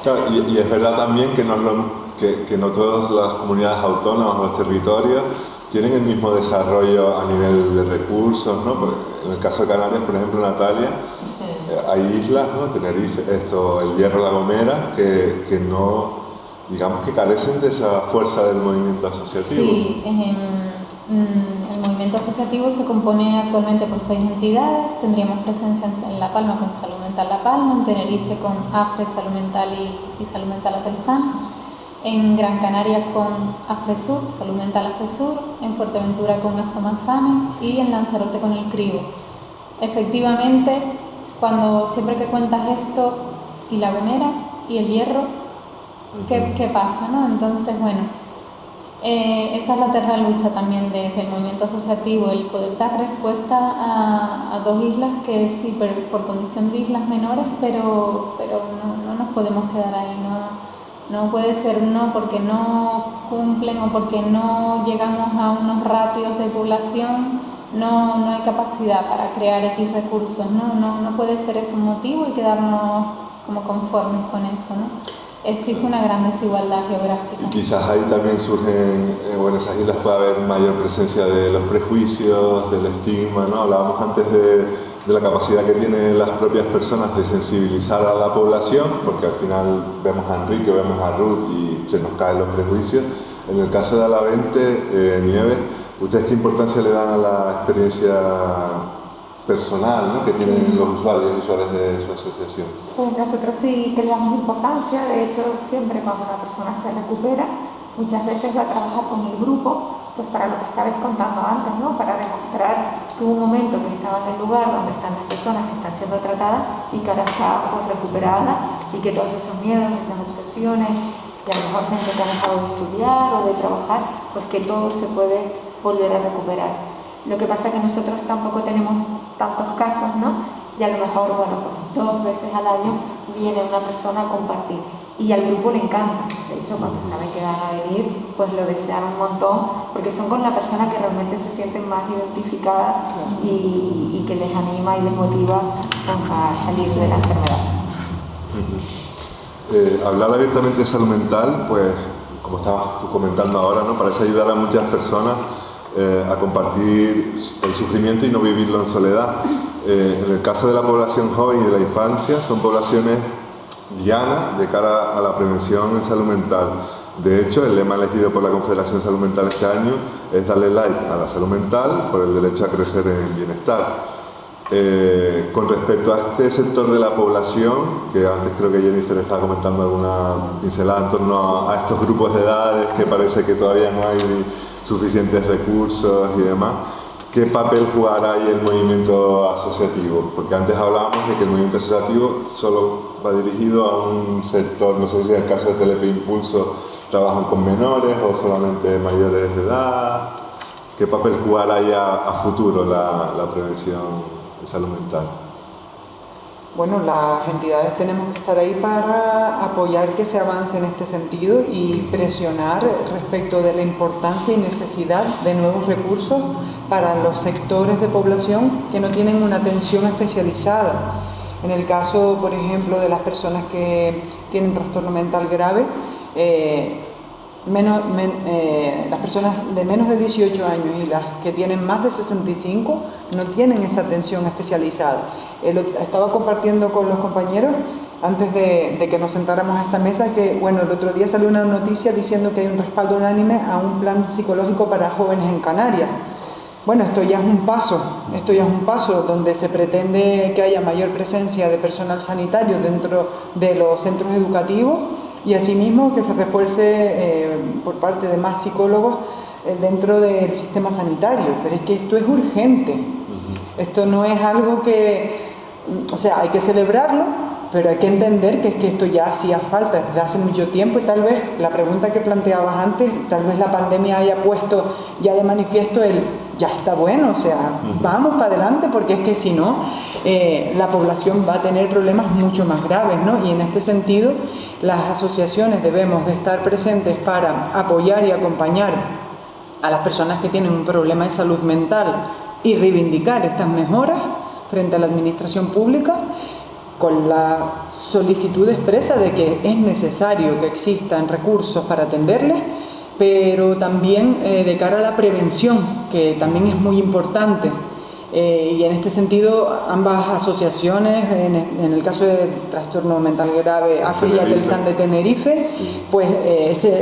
Claro, y es verdad también que no todas las comunidades autónomas o los territorios tienen el mismo desarrollo a nivel de recursos, ¿no? En el caso de Canarias, por ejemplo, Natalia, hay islas, ¿no? Tenerife, el Hierro, La Gomera, que no, digamos que carecen de esa fuerza del movimiento asociativo. Sí, el movimiento asociativo se compone actualmente por 6 entidades. Tendríamos presencia en La Palma con Salud Mental La Palma, en Tenerife con AFRE, Salud Mental y Salud Mental Atelsan, en Gran Canaria con AFRESUR, Salud Mental AFRESUR, en Fuerteventura con ASOMASAME y en Lanzarote con el CRIBO. Efectivamente, siempre que cuentas esto, y La Gomera y el Hierro, ¿qué pasa, no? Entonces, bueno, esa es la eterna lucha también desde el movimiento asociativo, el poder dar respuesta a 2 islas que sí, por condición de islas menores, pero no nos podemos quedar ahí, no puede ser porque no cumplen o porque no llegamos a unos ratios de población, no hay capacidad para crear X recursos, no puede ser eso un motivo y quedarnos como conformes con eso, ¿no? Existe una gran desigualdad geográfica. Y quizás ahí también surgen, en esas islas puede haber mayor presencia de los prejuicios, del estigma, ¿no? Hablábamos antes de la capacidad que tienen las propias personas de sensibilizar a la población, porque al final vemos a Enrique, vemos a Ruth y se nos caen los prejuicios. En el caso de Alavente, Nieves, ¿ustedes qué importancia le dan a la experiencia personal, ¿no? que tienen los usuarios y usuarias de su asociación? Pues nosotros sí que le damos importancia. De hecho, siempre cuando una persona se recupera, muchas veces va a trabajar con el grupo, pues para lo que estabais contando antes, ¿no? Para demostrar que hubo un momento que estaba en el lugar donde están las personas que están siendo tratadas y que ahora está pues recuperada, y que todos esos miedos, esas obsesiones, y a lo mejor gente que ha dejado de estudiar o de trabajar, pues que todo se puede volver a recuperar. Lo que pasa es que nosotros tampoco tenemos tantos casos, ¿no? Y a lo mejor, pues 2 veces al año viene una persona a compartir. Y al grupo le encanta. De hecho, cuando saben que van a venir, pues lo desean un montón, porque son con la persona que realmente se sienten más identificadas y que les anima y les motiva a salir de la enfermedad. Hablar abiertamente de salud mental, pues, como estabas tú comentando ahora, ¿no? Parece ayudar a muchas personas a compartir el sufrimiento y no vivirlo en soledad. En el caso de la población joven y de la infancia, son poblaciones dianas de cara a la prevención en salud mental. De hecho, el lema elegido por la Confederación de Salud Mental este año es darle like a la salud mental por el derecho a crecer en bienestar. Con respecto a este sector de la población, que antes creo que Jennifer estaba comentando alguna pincelada en torno a estos grupos de edades que parece que todavía no hay suficientes recursos y demás, ¿qué papel jugará ahí el movimiento asociativo? Porque antes hablábamos de que el movimiento asociativo solo va dirigido a un sector, no sé si en el caso de Telefe Impulso trabajan con menores o solamente mayores de edad. ¿Qué papel jugará ahí a futuro la prevención de salud mental? Bueno, las entidades tenemos que estar ahí para apoyar que se avance en este sentido y presionar respecto de la importancia y necesidad de nuevos recursos para los sectores de población que no tienen una atención especializada. En el caso, por ejemplo, de las personas que tienen trastorno mental grave, las personas de menos de 18 años y las que tienen más de 65 no tienen esa atención especializada. Estaba compartiendo con los compañeros antes de que nos sentáramos a esta mesa que, bueno, el otro día salió una noticia diciendo que hay un respaldo unánime a un plan psicológico para jóvenes en Canarias. Bueno, esto ya es un paso donde se pretende que haya mayor presencia de personal sanitario dentro de los centros educativos y asimismo que se refuerce por parte de más psicólogos dentro del sistema sanitario. Pero es que esto es urgente. Esto no es algo que, o sea, hay que celebrarlo, pero hay que entender que es que esto ya hacía falta desde hace mucho tiempo, y tal vez la pregunta que planteabas antes, tal vez la pandemia haya puesto ya de manifiesto ya está bueno, o sea, vamos para adelante, porque es que si no, la población va a tener problemas mucho más graves, ¿no? Y en este sentido, las asociaciones debemos de estar presentes para apoyar y acompañar a las personas que tienen un problema de salud mental y reivindicar estas mejoras frente a la administración pública, con la solicitud expresa de que es necesario que existan recursos para atenderles, pero también de cara a la prevención, que también es muy importante. Y en este sentido, ambas asociaciones, en el caso de trastorno mental grave, AFE y Atelsan de Tenerife, pues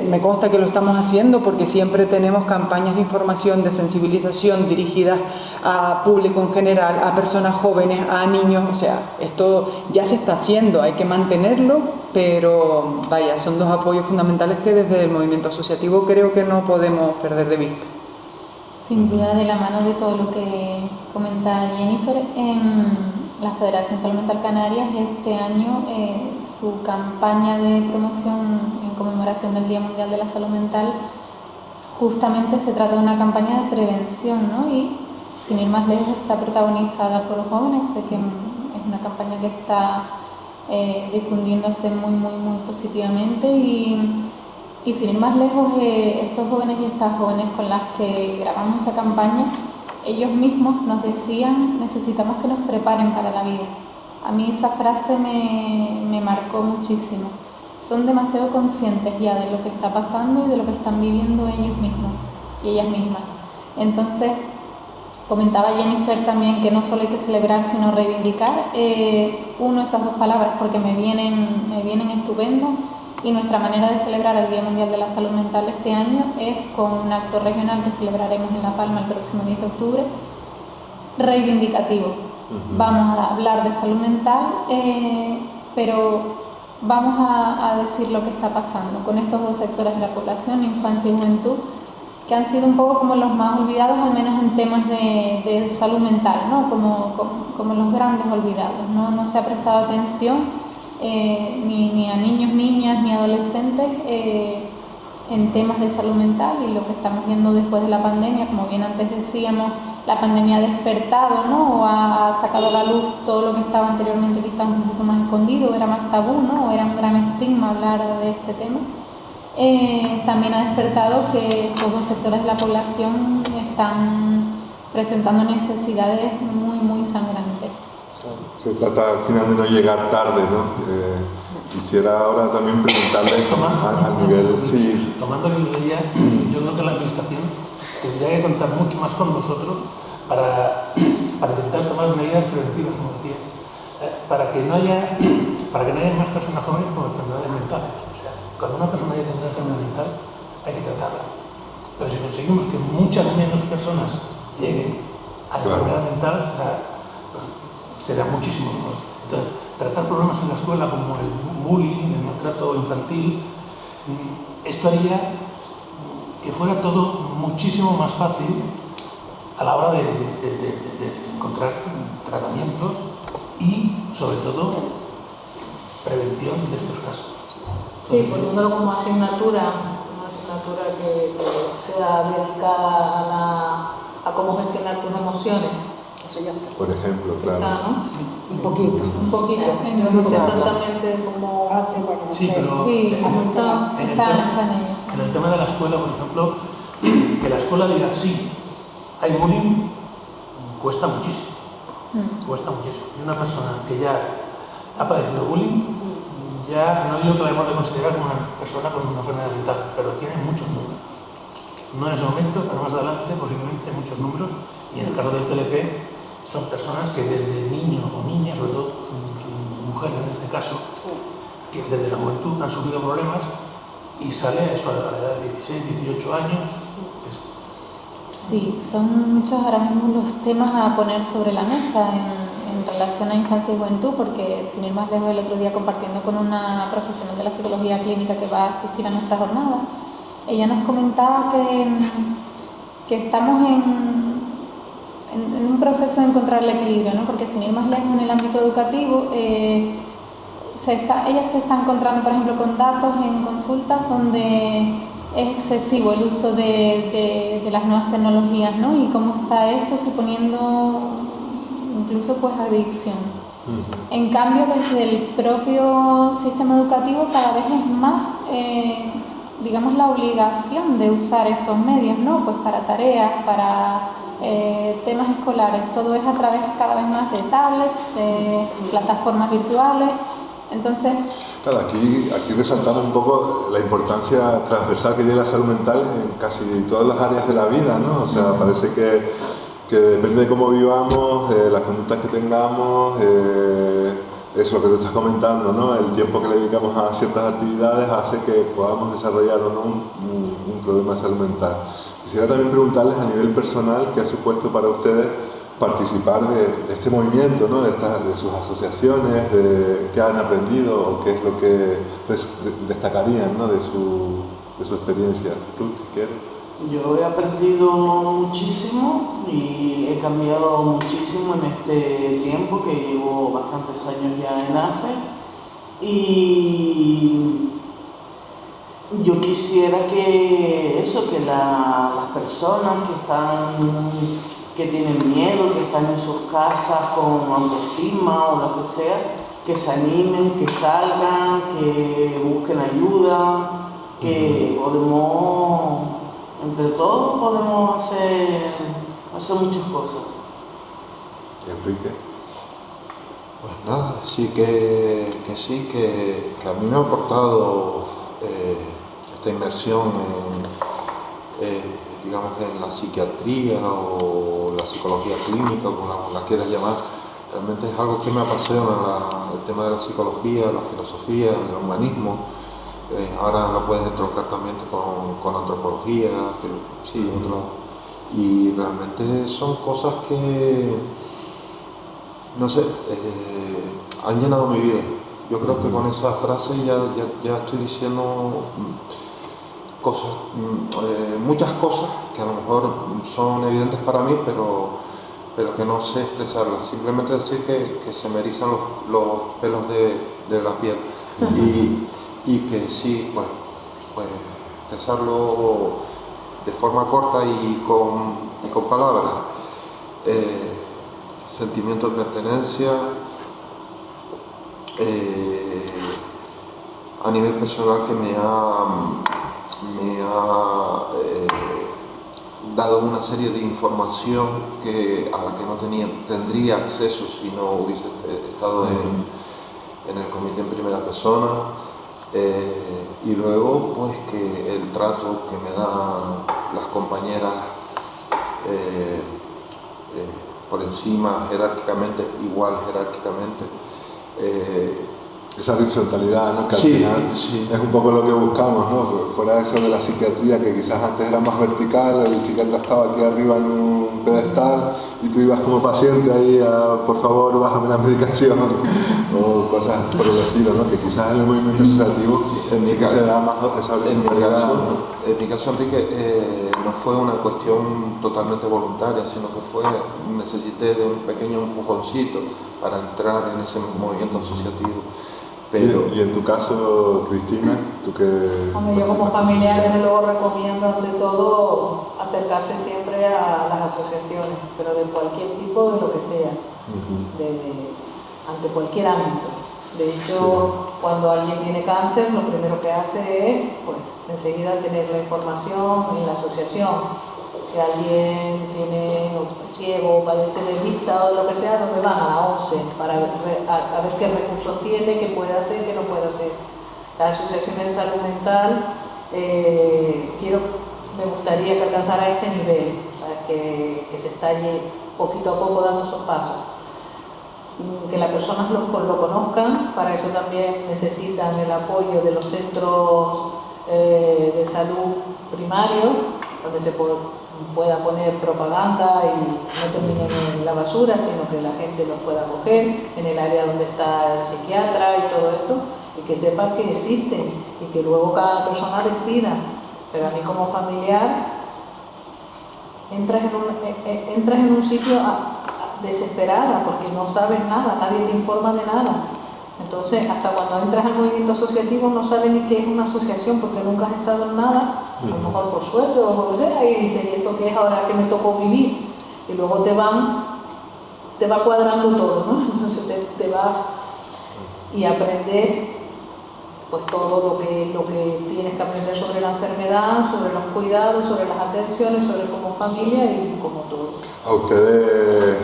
me consta que lo estamos haciendo, porque siempre tenemos campañas de información, de sensibilización dirigidas a público en general, a personas jóvenes, a niños. O sea, esto ya se está haciendo, hay que mantenerlo, pero vaya, son dos apoyos fundamentales que desde el movimiento asociativo creo que no podemos perder de vista. Sin duda, de la mano de todo lo que comenta Jennifer, la Federación Salud Mental Canarias este año su campaña de promoción en conmemoración del Día Mundial de la Salud Mental, justamente se trata de una campaña de prevención, ¿no? Y sin ir más lejos, está protagonizada por jóvenes. Sé que es una campaña que está difundiéndose muy positivamente, y sin ir más lejos, estos jóvenes y estas jóvenes con las que grabamos esa campaña, ellos mismos nos decían: necesitamos que nos preparen para la vida. A mí esa frase me marcó muchísimo. Son demasiado conscientes ya de lo que está pasando y de lo que están viviendo ellos mismos y ellas mismas. Entonces, comentaba Jennifer también que no solo hay que celebrar, sino reivindicar. Uno, esas dos palabras, porque me vienen estupendas. Y nuestra manera de celebrar el Día Mundial de la Salud Mental este año es con un acto regional que celebraremos en La Palma el próximo 10 de octubre, reivindicativo. Vamos a hablar de salud mental, pero vamos a decir lo que está pasando con estos dos sectores de la población, infancia y juventud, que han sido un poco como los más olvidados, al menos en temas de salud mental, ¿no? Como los grandes olvidados, ¿no? No se ha prestado atención ni a niños, niñas, ni adolescentes en temas de salud mental, y lo que estamos viendo después de la pandemia, como bien antes decíamos, la pandemia ha despertado, ¿no? O ha sacado a la luz todo lo que estaba anteriormente quizás un poquito más escondido, era más tabú, ¿no? O era un gran estigma hablar de este tema. También ha despertado que todos los sectores de la población están presentando necesidades muy sangrantes. Se trata al final de no llegar tarde, ¿no? Quisiera ahora también preguntarle a nivel... Sí. Tomando la idea, yo creo que la administración tendría que contar mucho más con nosotros para intentar tomar medidas preventivas, como decía, para que no haya más personas jóvenes con enfermedades mentales. O sea, cuando una persona ya tiene una enfermedad mental, hay que tratarla. Pero si conseguimos que muchas menos personas lleguen a la enfermedad mental, será muchísimo mejor. Entonces, tratar problemas en la escuela como el bullying, el maltrato infantil, esto haría que fuera todo muchísimo más fácil a la hora de encontrar tratamientos y, sobre todo, prevención de estos casos. Sí, poniéndolo como asignatura, una asignatura que sea dedicada a cómo gestionar tus emociones. Por ejemplo, claro. Está, ¿no? Sí. Un poquito. Yo no sé exactamente cómo... Sí, está en ello. En el tema de la escuela, por ejemplo, que la escuela diga sí, hay bullying, cuesta muchísimo. Cuesta muchísimo. Y una persona que ya ha padecido bullying, ya no digo que la hemos de considerar como una persona con una enfermedad mental, pero tiene muchos números. No en ese momento, pero más adelante, posiblemente muchos números. Y en el caso del TLP, son personas que desde niño o niña, sobre todo son mujeres en este caso, que desde la juventud han sufrido problemas y sale eso a la edad de 16, 18 años. Sí, son muchos ahora mismo los temas a poner sobre la mesa en relación a infancia y juventud, porque sin ir más lejos, el otro día compartiendo con una profesional de la psicología clínica que va a asistir a nuestra jornada, ella nos comentaba que estamos en un proceso de encontrar el equilibrio, ¿no? Porque sin ir más lejos, en el ámbito educativo, ella se está encontrando, por ejemplo, con datos en consultas donde es excesivo el uso de las nuevas tecnologías, ¿no? Y cómo está esto suponiendo incluso pues adicción. En cambio, desde el propio sistema educativo cada vez es más, digamos, la obligación de usar estos medios, ¿no? Pues para tareas, para temas escolares, todo es a través cada vez más de tablets, de plataformas virtuales. Entonces, claro, aquí resaltamos un poco la importancia transversal que tiene la salud mental en casi todas las áreas de la vida, ¿no? O sea, parece que depende de cómo vivamos, las conductas que tengamos, eso lo que tú estás comentando, ¿no? El tiempo que le dedicamos a ciertas actividades hace que podamos desarrollar o no un problema de salud mental. Quisiera también preguntarles a nivel personal qué ha supuesto para ustedes participar de este movimiento, ¿no? de sus asociaciones, de qué han aprendido o qué es lo que destacarían, ¿no? de su experiencia. Ruth, si quieres. Yo he aprendido muchísimo y he cambiado muchísimo en este tiempo, que llevo bastantes años ya en AFE, y yo quisiera que las personas que tienen miedo, que están en sus casas con autoestima o lo que sea, que se animen, que salgan, que busquen ayuda, que entre todos podemos hacer muchas cosas. Enrique. Pues nada, sí que a mí me ha aportado esta inmersión digamos, en la psiquiatría o la psicología clínica, o como la quieras llamar. Realmente es algo que me apasiona, el tema de la psicología, la filosofía, el humanismo. Ahora lo puedes entroncar también con antropología, y realmente son cosas que, no sé, han llenado mi vida. Yo creo que con esa frase ya estoy diciendo cosas, muchas cosas que a lo mejor son evidentes para mí, pero que no sé expresarlas. Simplemente decir que se me erizan los pelos de la piel y que sí, pues expresarlo de forma corta y con palabras. Sentimiento de pertenencia, a nivel personal, que me ha dado una serie de información a la que no tendría acceso si no hubiese estado en el comité en primera persona, y luego pues que el trato que me dan las compañeras por encima, igual jerárquicamente, esa horizontalidad, ¿no? Que al final es un poco lo que buscamos, ¿no? Fuera de eso de la psiquiatría, que quizás antes era más vertical, el psiquiatra estaba aquí arriba en un pedestal y tú ibas como paciente ahí por favor, bájame la medicación o cosas por el estilo, ¿no? Que quizás en el movimiento asociativo se da más esa horizontalidad. En mi caso, Enrique, no fue una cuestión totalmente voluntaria, sino que necesité de un pequeño empujoncito para entrar en ese movimiento asociativo. Y en tu caso, Cristina, ¿tú qué? Hombre, yo como familiar, desde luego recomiendo ante todo acercarse siempre a las asociaciones, pero de cualquier tipo, de lo que sea, ante cualquier ámbito. De hecho, cuando alguien tiene cáncer, lo primero que hace es, pues, enseguida tener la información en la asociación. Si alguien tiene ciego o padece de vista o lo que sea, ¿dónde van? A la 11 para ver qué recursos tiene, qué puede hacer, qué no puede hacer. Las asociaciones de salud mental, me gustaría que alcanzara ese nivel, o sea, que se está poquito a poco dando esos pasos. Que las personas lo conozcan, para eso también necesitan el apoyo de los centros de salud primarios, donde se pueda poner propaganda y no terminen en la basura, sino que la gente los pueda coger en el área donde está el psiquiatra y todo esto, y que sepan que existen y que luego cada persona decida. Pero a mí como familiar entras en un sitio desesperada porque no sabes nada, nadie te informa de nada. Entonces, hasta cuando entras al movimiento asociativo no sabes ni qué es una asociación porque nunca has estado en nada, a lo mejor por suerte o por lo que sea, y dices, ¿y esto qué es ahora que me tocó vivir? Y luego te va cuadrando todo, ¿no? Entonces te va y aprendes pues todo lo que tienes que aprender sobre la enfermedad, sobre los cuidados, sobre las atenciones, sobre como familia y como todo. A ustedes,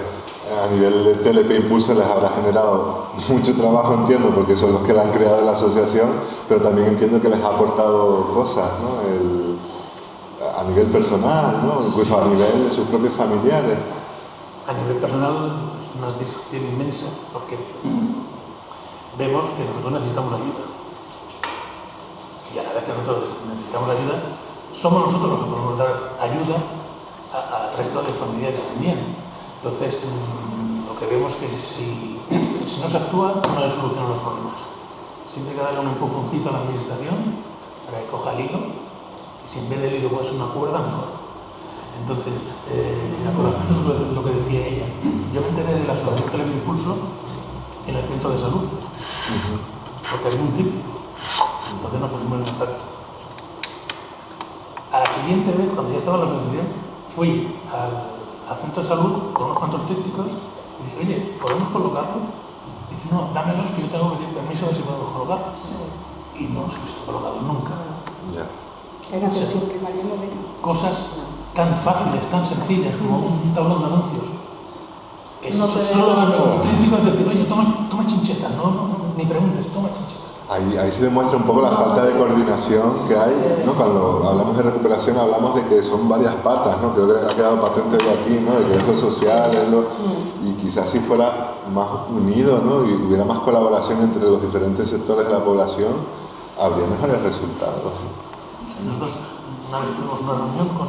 a nivel de TLP Impulso, les habrá generado mucho trabajo, entiendo, porque son los que la han creado la asociación, pero también entiendo que les ha aportado cosas, ¿no? A nivel personal, ¿no? Incluso a nivel de sus propios familiares. A nivel personal es una satisfacción inmensa, porque vemos que nosotros necesitamos ayuda. Y a la vez que nosotros necesitamos ayuda, somos nosotros los que podemos dar ayuda al resto de familiares también. Entonces, lo que vemos es que si no se actúa, no se solucionan los problemas. Siempre hay que darle un empujoncito a la administración para que coja el hilo, y si en vez del hilo puede ser una cuerda, mejor. Entonces, a colación de lo que decía ella, yo me enteré de la asociación TLP Impulso en el centro de salud, porque había un tríptico. Entonces nos pusimos en contacto. A la siguiente vez, cuando ya estaba en la asociación, fui al centro de salud con unos cuantos trípticos y dije, oye, ¿podemos colocarlos? Y dice, no, dámelos que yo tengo que pedir permiso de si podemos colocarlos. Y no los he visto colocados nunca. Era atención primaria, no era. Cosas tan fáciles, tan sencillas como un tablón de anuncios. Que no solo darme los trípticos y decir, oye, toma chincheta, no, ni preguntes, toma chincheta. Ahí se demuestra un poco la falta de coordinación que hay, ¿no? Cuando hablamos de recuperación hablamos de que son varias patas, ¿no? Creo que ha quedado patente de aquí, ¿no? De que es lo social, y quizás si fuera más unido, ¿no? Y hubiera más colaboración entre los diferentes sectores de la población, habría mejores resultados. O sea, nosotros una vez tuvimos una reunión con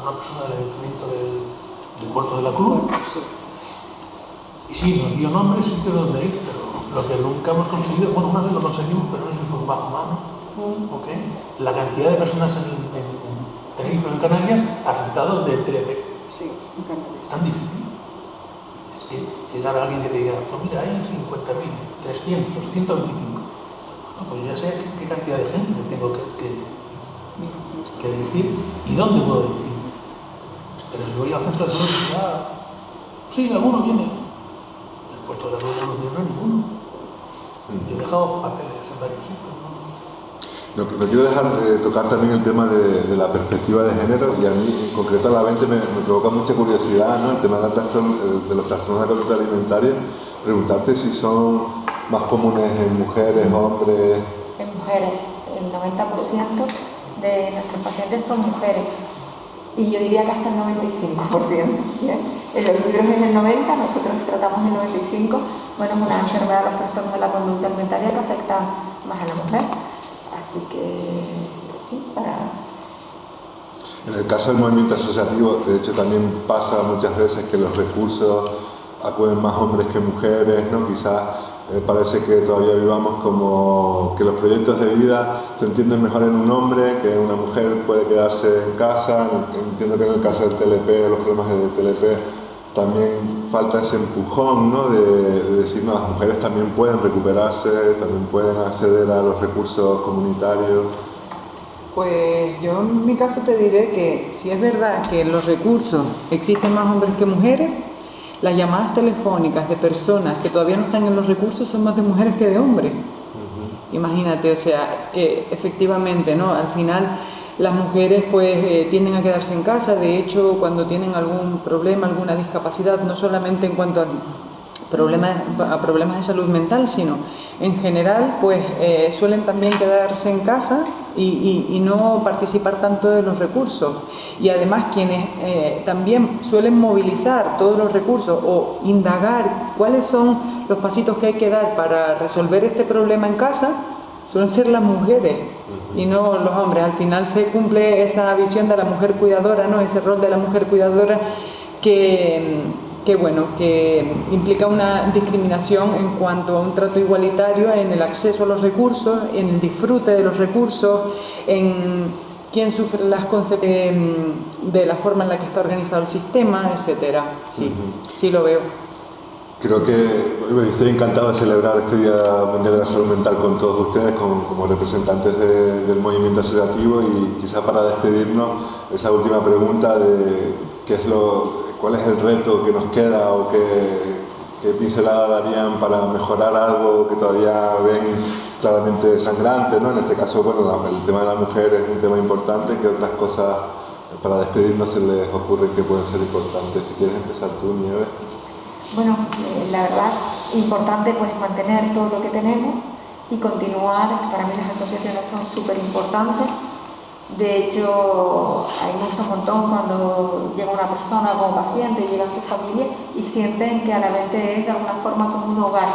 una persona del Ayuntamiento del Puerto de la Cruz, y sí, nos dio nombres y sitios donde ir, pero lo que nunca hemos conseguido, bueno, una vez lo conseguimos, pero no sé si fue bajo mano, ¿okay? La cantidad de personas en Tenerife o en Canarias afectados de TLP. Sí, en Canarias. Tan difícil. Es que llegar a alguien que te diga, pues mira, hay 50.000, 300, 125. Bueno, pues ya sé qué cantidad de gente me tengo que dirigir y dónde puedo dirigirme. Pero si voy al centro de salud, sí, alguno viene. El Puerto de la Cruz no hay ninguno. Yo he dejado papeles en varios sitios. No quiero dejar de tocar también el tema de la perspectiva de género, y a mí en concreto a la mente me provoca mucha curiosidad, ¿no? El tema de los trastornos de la conducta alimentaria. Preguntarte si son más comunes en mujeres, hombres. En mujeres, el 90% de nuestros pacientes son mujeres, y yo diría que hasta el 95%. ¿bien? En los libros es el 90%, nosotros tratamos el 95%. Bueno, es una enfermedad de los trastornos de la conducta alimentaria que afecta más a la mujer. Así que, sí, En el caso del movimiento asociativo, de hecho también pasa muchas veces que los recursos acuden más hombres que mujeres, ¿no? Quizás parece que todavía vivamos como que los proyectos de vida se entienden mejor en un hombre, que una mujer puede quedarse en casa. Entiendo que en el caso del TLP, los problemas de TLP, también falta ese empujón, ¿no? de decir, no, las mujeres también pueden recuperarse, también pueden acceder a los recursos comunitarios. Pues yo en mi caso te diré que si es verdad que en los recursos existen más hombres que mujeres, las llamadas telefónicas de personas que todavía no están en los recursos son más de mujeres que de hombres. Imagínate, o sea, que efectivamente, ¿no? Al final las mujeres pues tienden a quedarse en casa. De hecho, cuando tienen algún problema, alguna discapacidad, no solamente en cuanto a problemas de salud mental, sino en general, pues suelen también quedarse en casa y no participar tanto de los recursos. Y además quienes también suelen movilizar todos los recursos o indagar cuáles son los pasitos que hay que dar para resolver este problema en casa, suelen ser las mujeres y no los hombres. Al final se cumple esa visión de la mujer cuidadora, ¿no? Ese rol de la mujer cuidadora que implica una discriminación en cuanto a un trato igualitario en el acceso a los recursos, en el disfrute de los recursos, en quién sufre las consecuencias de la forma en la que está organizado el sistema, etcétera. Sí, sí lo veo. Creo que estoy encantado de celebrar este Día Mundial de la Salud Mental con todos ustedes, como representantes del movimiento asociativo, y quizá para despedirnos, esa última pregunta de cuál es el reto que nos queda o qué pincelada darían para mejorar algo que todavía ven claramente sangrante, ¿no? En este caso, bueno, el tema de la mujer es un tema importante. ¿Qué otras cosas para despedirnos se les ocurre que pueden ser importantes? Si quieres empezar tú, Nieves. Bueno, la verdad, importante pues mantener todo lo que tenemos y continuar. Para mí las asociaciones son súper importantes. De hecho, a mí me gusta un montón cuando llega una persona como paciente, llega a su familia y sienten que Alavente es de alguna forma como un hogar.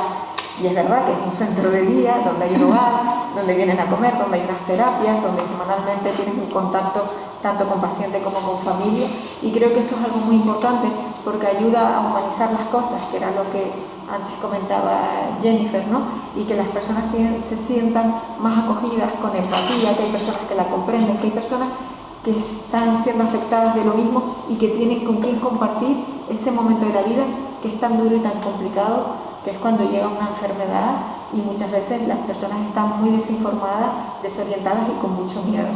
Y es verdad que es un centro de día donde hay un hogar, donde vienen a comer, donde hay unas terapias, donde semanalmente tienen un contacto tanto con paciente como con familia, y creo que eso es algo muy importante porque ayuda a humanizar las cosas, que era lo que antes comentaba Jennifer, ¿no? Y que las personas se sientan más acogidas, con empatía, que hay personas que la comprenden, que hay personas que están siendo afectadas de lo mismo y que tienen con quién compartir ese momento de la vida que es tan duro y tan complicado, que es cuando llega una enfermedad, y muchas veces las personas están muy desinformadas, desorientadas y con mucho miedo.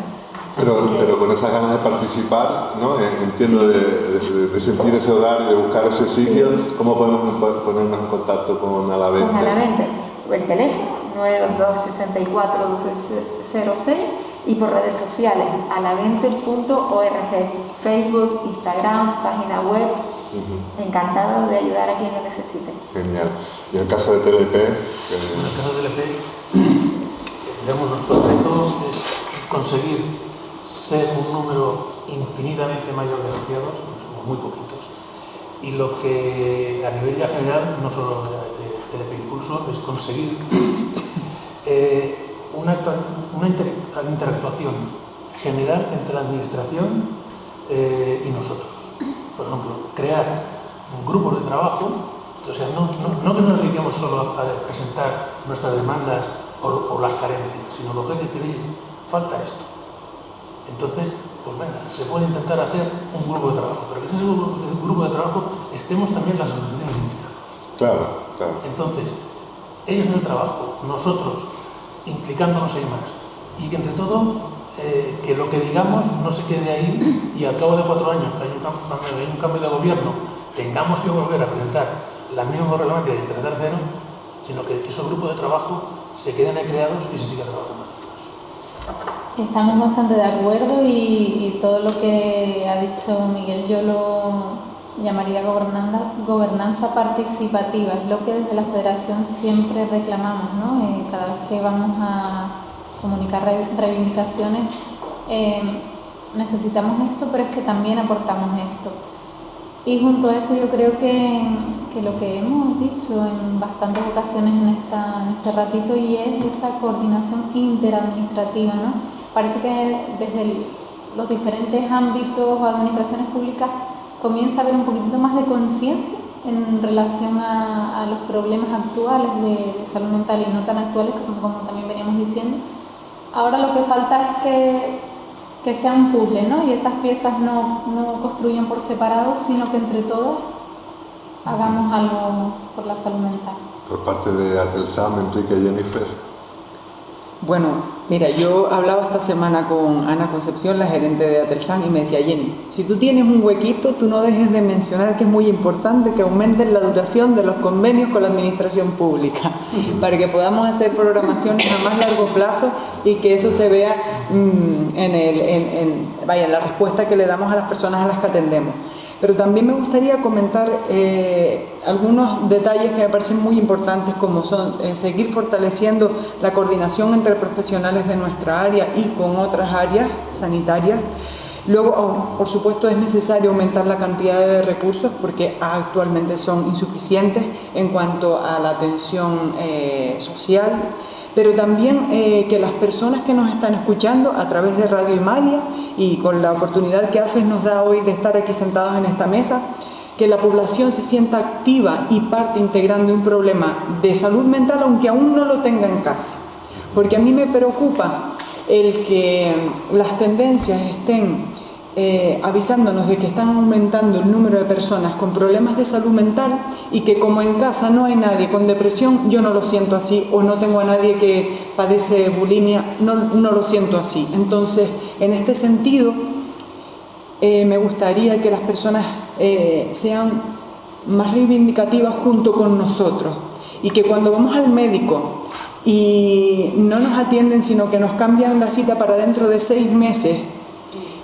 Pero con esas ganas de participar, ¿no? Entiendo, de sentir ese hogar y de buscar ese sitio. Sí. ¿Cómo podemos ponernos en contacto con Alavente? Con Alavente, el teléfono 922-64-1206 y por redes sociales alavente.org, Facebook, Instagram, página web. Encantado de ayudar a quien lo necesite. Genial. ¿Y en el caso de TLP? En el caso de TLP, digamos, nuestro reto es conseguir ser un número infinitamente mayor de asociados, somos muy poquitos, y lo que a nivel ya general, no solo de TLP Impulso, es conseguir una interactuación general entre la administración y nosotros. Por ejemplo, crear grupos de trabajo, o sea, no que nos dediquemos solo a presentar nuestras demandas o las carencias, sino lo que hay que decir, oye, falta esto. Entonces, pues venga, se puede intentar hacer un grupo de trabajo, pero que en ese grupo de trabajo estemos también las asociaciones implicadas. Claro, claro. Entonces, ellos en el trabajo, nosotros implicándonos ahí más, y que entre todo, que lo que digamos no se quede ahí y al cabo de 4 años, que hay un cambio de gobierno, tengamos que volver a presentar la misma reglamento y empezar de cero, sino que esos grupos de trabajo se queden ahí creados y se siga trabajando. Estamos bastante de acuerdo y todo lo que ha dicho Miguel yo lo llamaría gobernanza participativa. Es lo que desde la Federación siempre reclamamos, ¿no? Cada vez que vamos a comunicar reivindicaciones, necesitamos esto, pero es que también aportamos esto. Y junto a eso yo creo que lo que hemos dicho en bastantes ocasiones en este ratito, y es esa coordinación interadministrativa, ¿no? Parece que desde los diferentes ámbitos o administraciones públicas comienza a haber un poquitito más de conciencia en relación a los problemas actuales de salud mental, y no tan actuales como también veníamos diciendo. Ahora lo que falta es que sea un puzzle, ¿no? Y esas piezas no construyen por separado, sino que entre todas hagamos algo por la salud mental. Por parte de Atelsam, Enrique y Jennifer. Bueno, mira, yo hablaba esta semana con Ana Concepción, la gerente de Atelsam, y me decía: Jenny, si tú tienes un huequito, tú no dejes de mencionar que es muy importante que aumenten la duración de los convenios con la administración pública, para que podamos hacer programaciones a más largo plazo y que eso se vea en la respuesta que le damos a las personas a las que atendemos. Pero también me gustaría comentar algunos detalles que me parecen muy importantes, como son seguir fortaleciendo la coordinación entre profesionales de nuestra área y con otras áreas sanitarias. Luego, por supuesto, es necesario aumentar la cantidad de recursos porque actualmente son insuficientes en cuanto a la atención social. Pero también que las personas que nos están escuchando a través de Radio Imalia y con la oportunidad que AFES nos da hoy de estar aquí sentados en esta mesa, que la población se sienta activa y parte integrante de un problema de salud mental, aunque aún no lo tenga en casa. Porque a mí me preocupa el que las tendencias estén avisándonos de que están aumentando el número de personas con problemas de salud mental y que como en casa no hay nadie con depresión, yo no lo siento así, o no tengo a nadie que padece bulimia, no lo siento así. Entonces, en este sentido, me gustaría que las personas sean más reivindicativas junto con nosotros y que cuando vamos al médico y no nos atienden, sino que nos cambian la cita para dentro de 6 meses,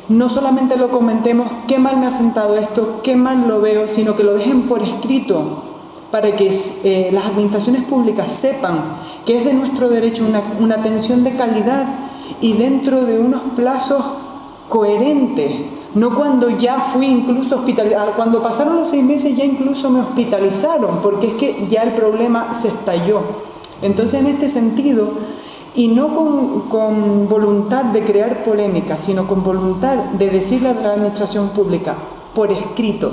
no solamente lo comentemos, qué mal me ha sentado esto, qué mal lo veo, sino que lo dejen por escrito para que las administraciones públicas sepan que es de nuestro derecho una atención de calidad y dentro de unos plazos coherentes. No cuando ya fui incluso hospitalizado, cuando pasaron los 6 meses ya incluso me hospitalizaron, porque es que ya el problema se estalló. Entonces, en este sentido, y no con voluntad de crear polémica, sino con voluntad de decirle a la administración pública, por escrito,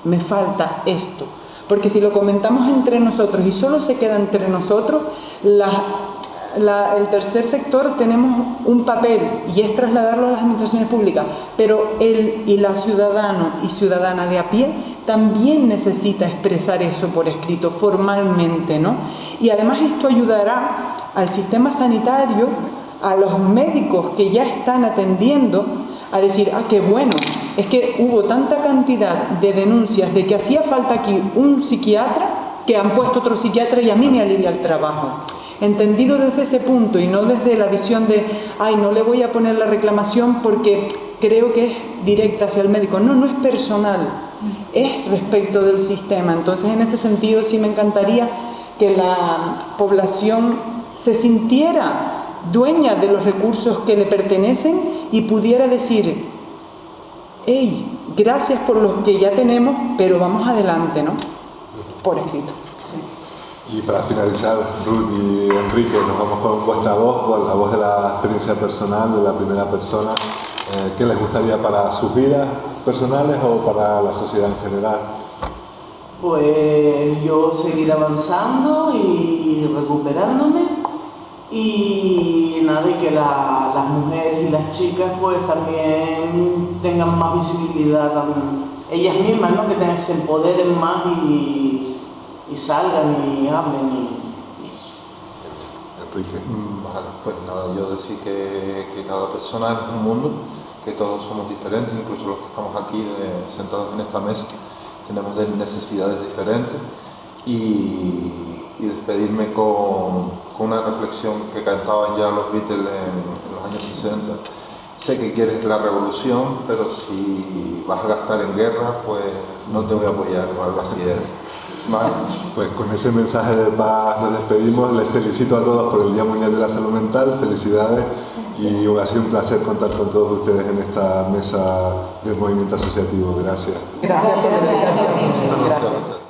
me falta esto. Porque si lo comentamos entre nosotros y solo se queda entre nosotros, el tercer sector tenemos un papel y es trasladarlo a las administraciones públicas, pero él y la ciudadano y ciudadana de a pie también necesita expresar eso por escrito, formalmente, ¿no? Y además esto ayudará al sistema sanitario, a los médicos que ya están atendiendo, a decir, ah, qué bueno, es que hubo tanta cantidad de denuncias de que hacía falta aquí un psiquiatra, que han puesto otro psiquiatra y a mí me alivia el trabajo. Entendido desde ese punto y no desde la visión de, ay, no le voy a poner la reclamación porque creo que es directa hacia el médico. No, no es personal, es respecto del sistema. Entonces, en este sentido, sí me encantaría que la población se sintiera dueña de los recursos que le pertenecen y pudiera decir, hey, gracias por lo que ya tenemos, pero vamos adelante, ¿no? Por escrito. Y para finalizar, Ruth y Enrique, nos vamos con vuestra voz, con la voz de la experiencia personal, de la primera persona. ¿Qué les gustaría para sus vidas personales o para la sociedad en general? Pues yo seguir avanzando y recuperándome y nada, y que las mujeres y las chicas pues también tengan más visibilidad, también, ellas mismas, ¿no? Que se empoderen más y salgan y hablen y eso. Enrique. Vale, pues nada, yo decir que cada persona es un mundo, que todos somos diferentes, incluso los que estamos aquí sentados en esta mesa tenemos necesidades diferentes y despedirme con una reflexión que cantaban ya los Beatles en los años 60. Sé que quieres la revolución, pero si vas a gastar en guerra, pues no te voy a apoyar o algo así. Vale. Pues con ese mensaje de paz nos despedimos. Les felicito a todos por el Día Mundial de la Salud Mental. Felicidades y ha sido un placer contar con todos ustedes en esta mesa del movimiento asociativo. Gracias. Gracias por la invitación. Gracias.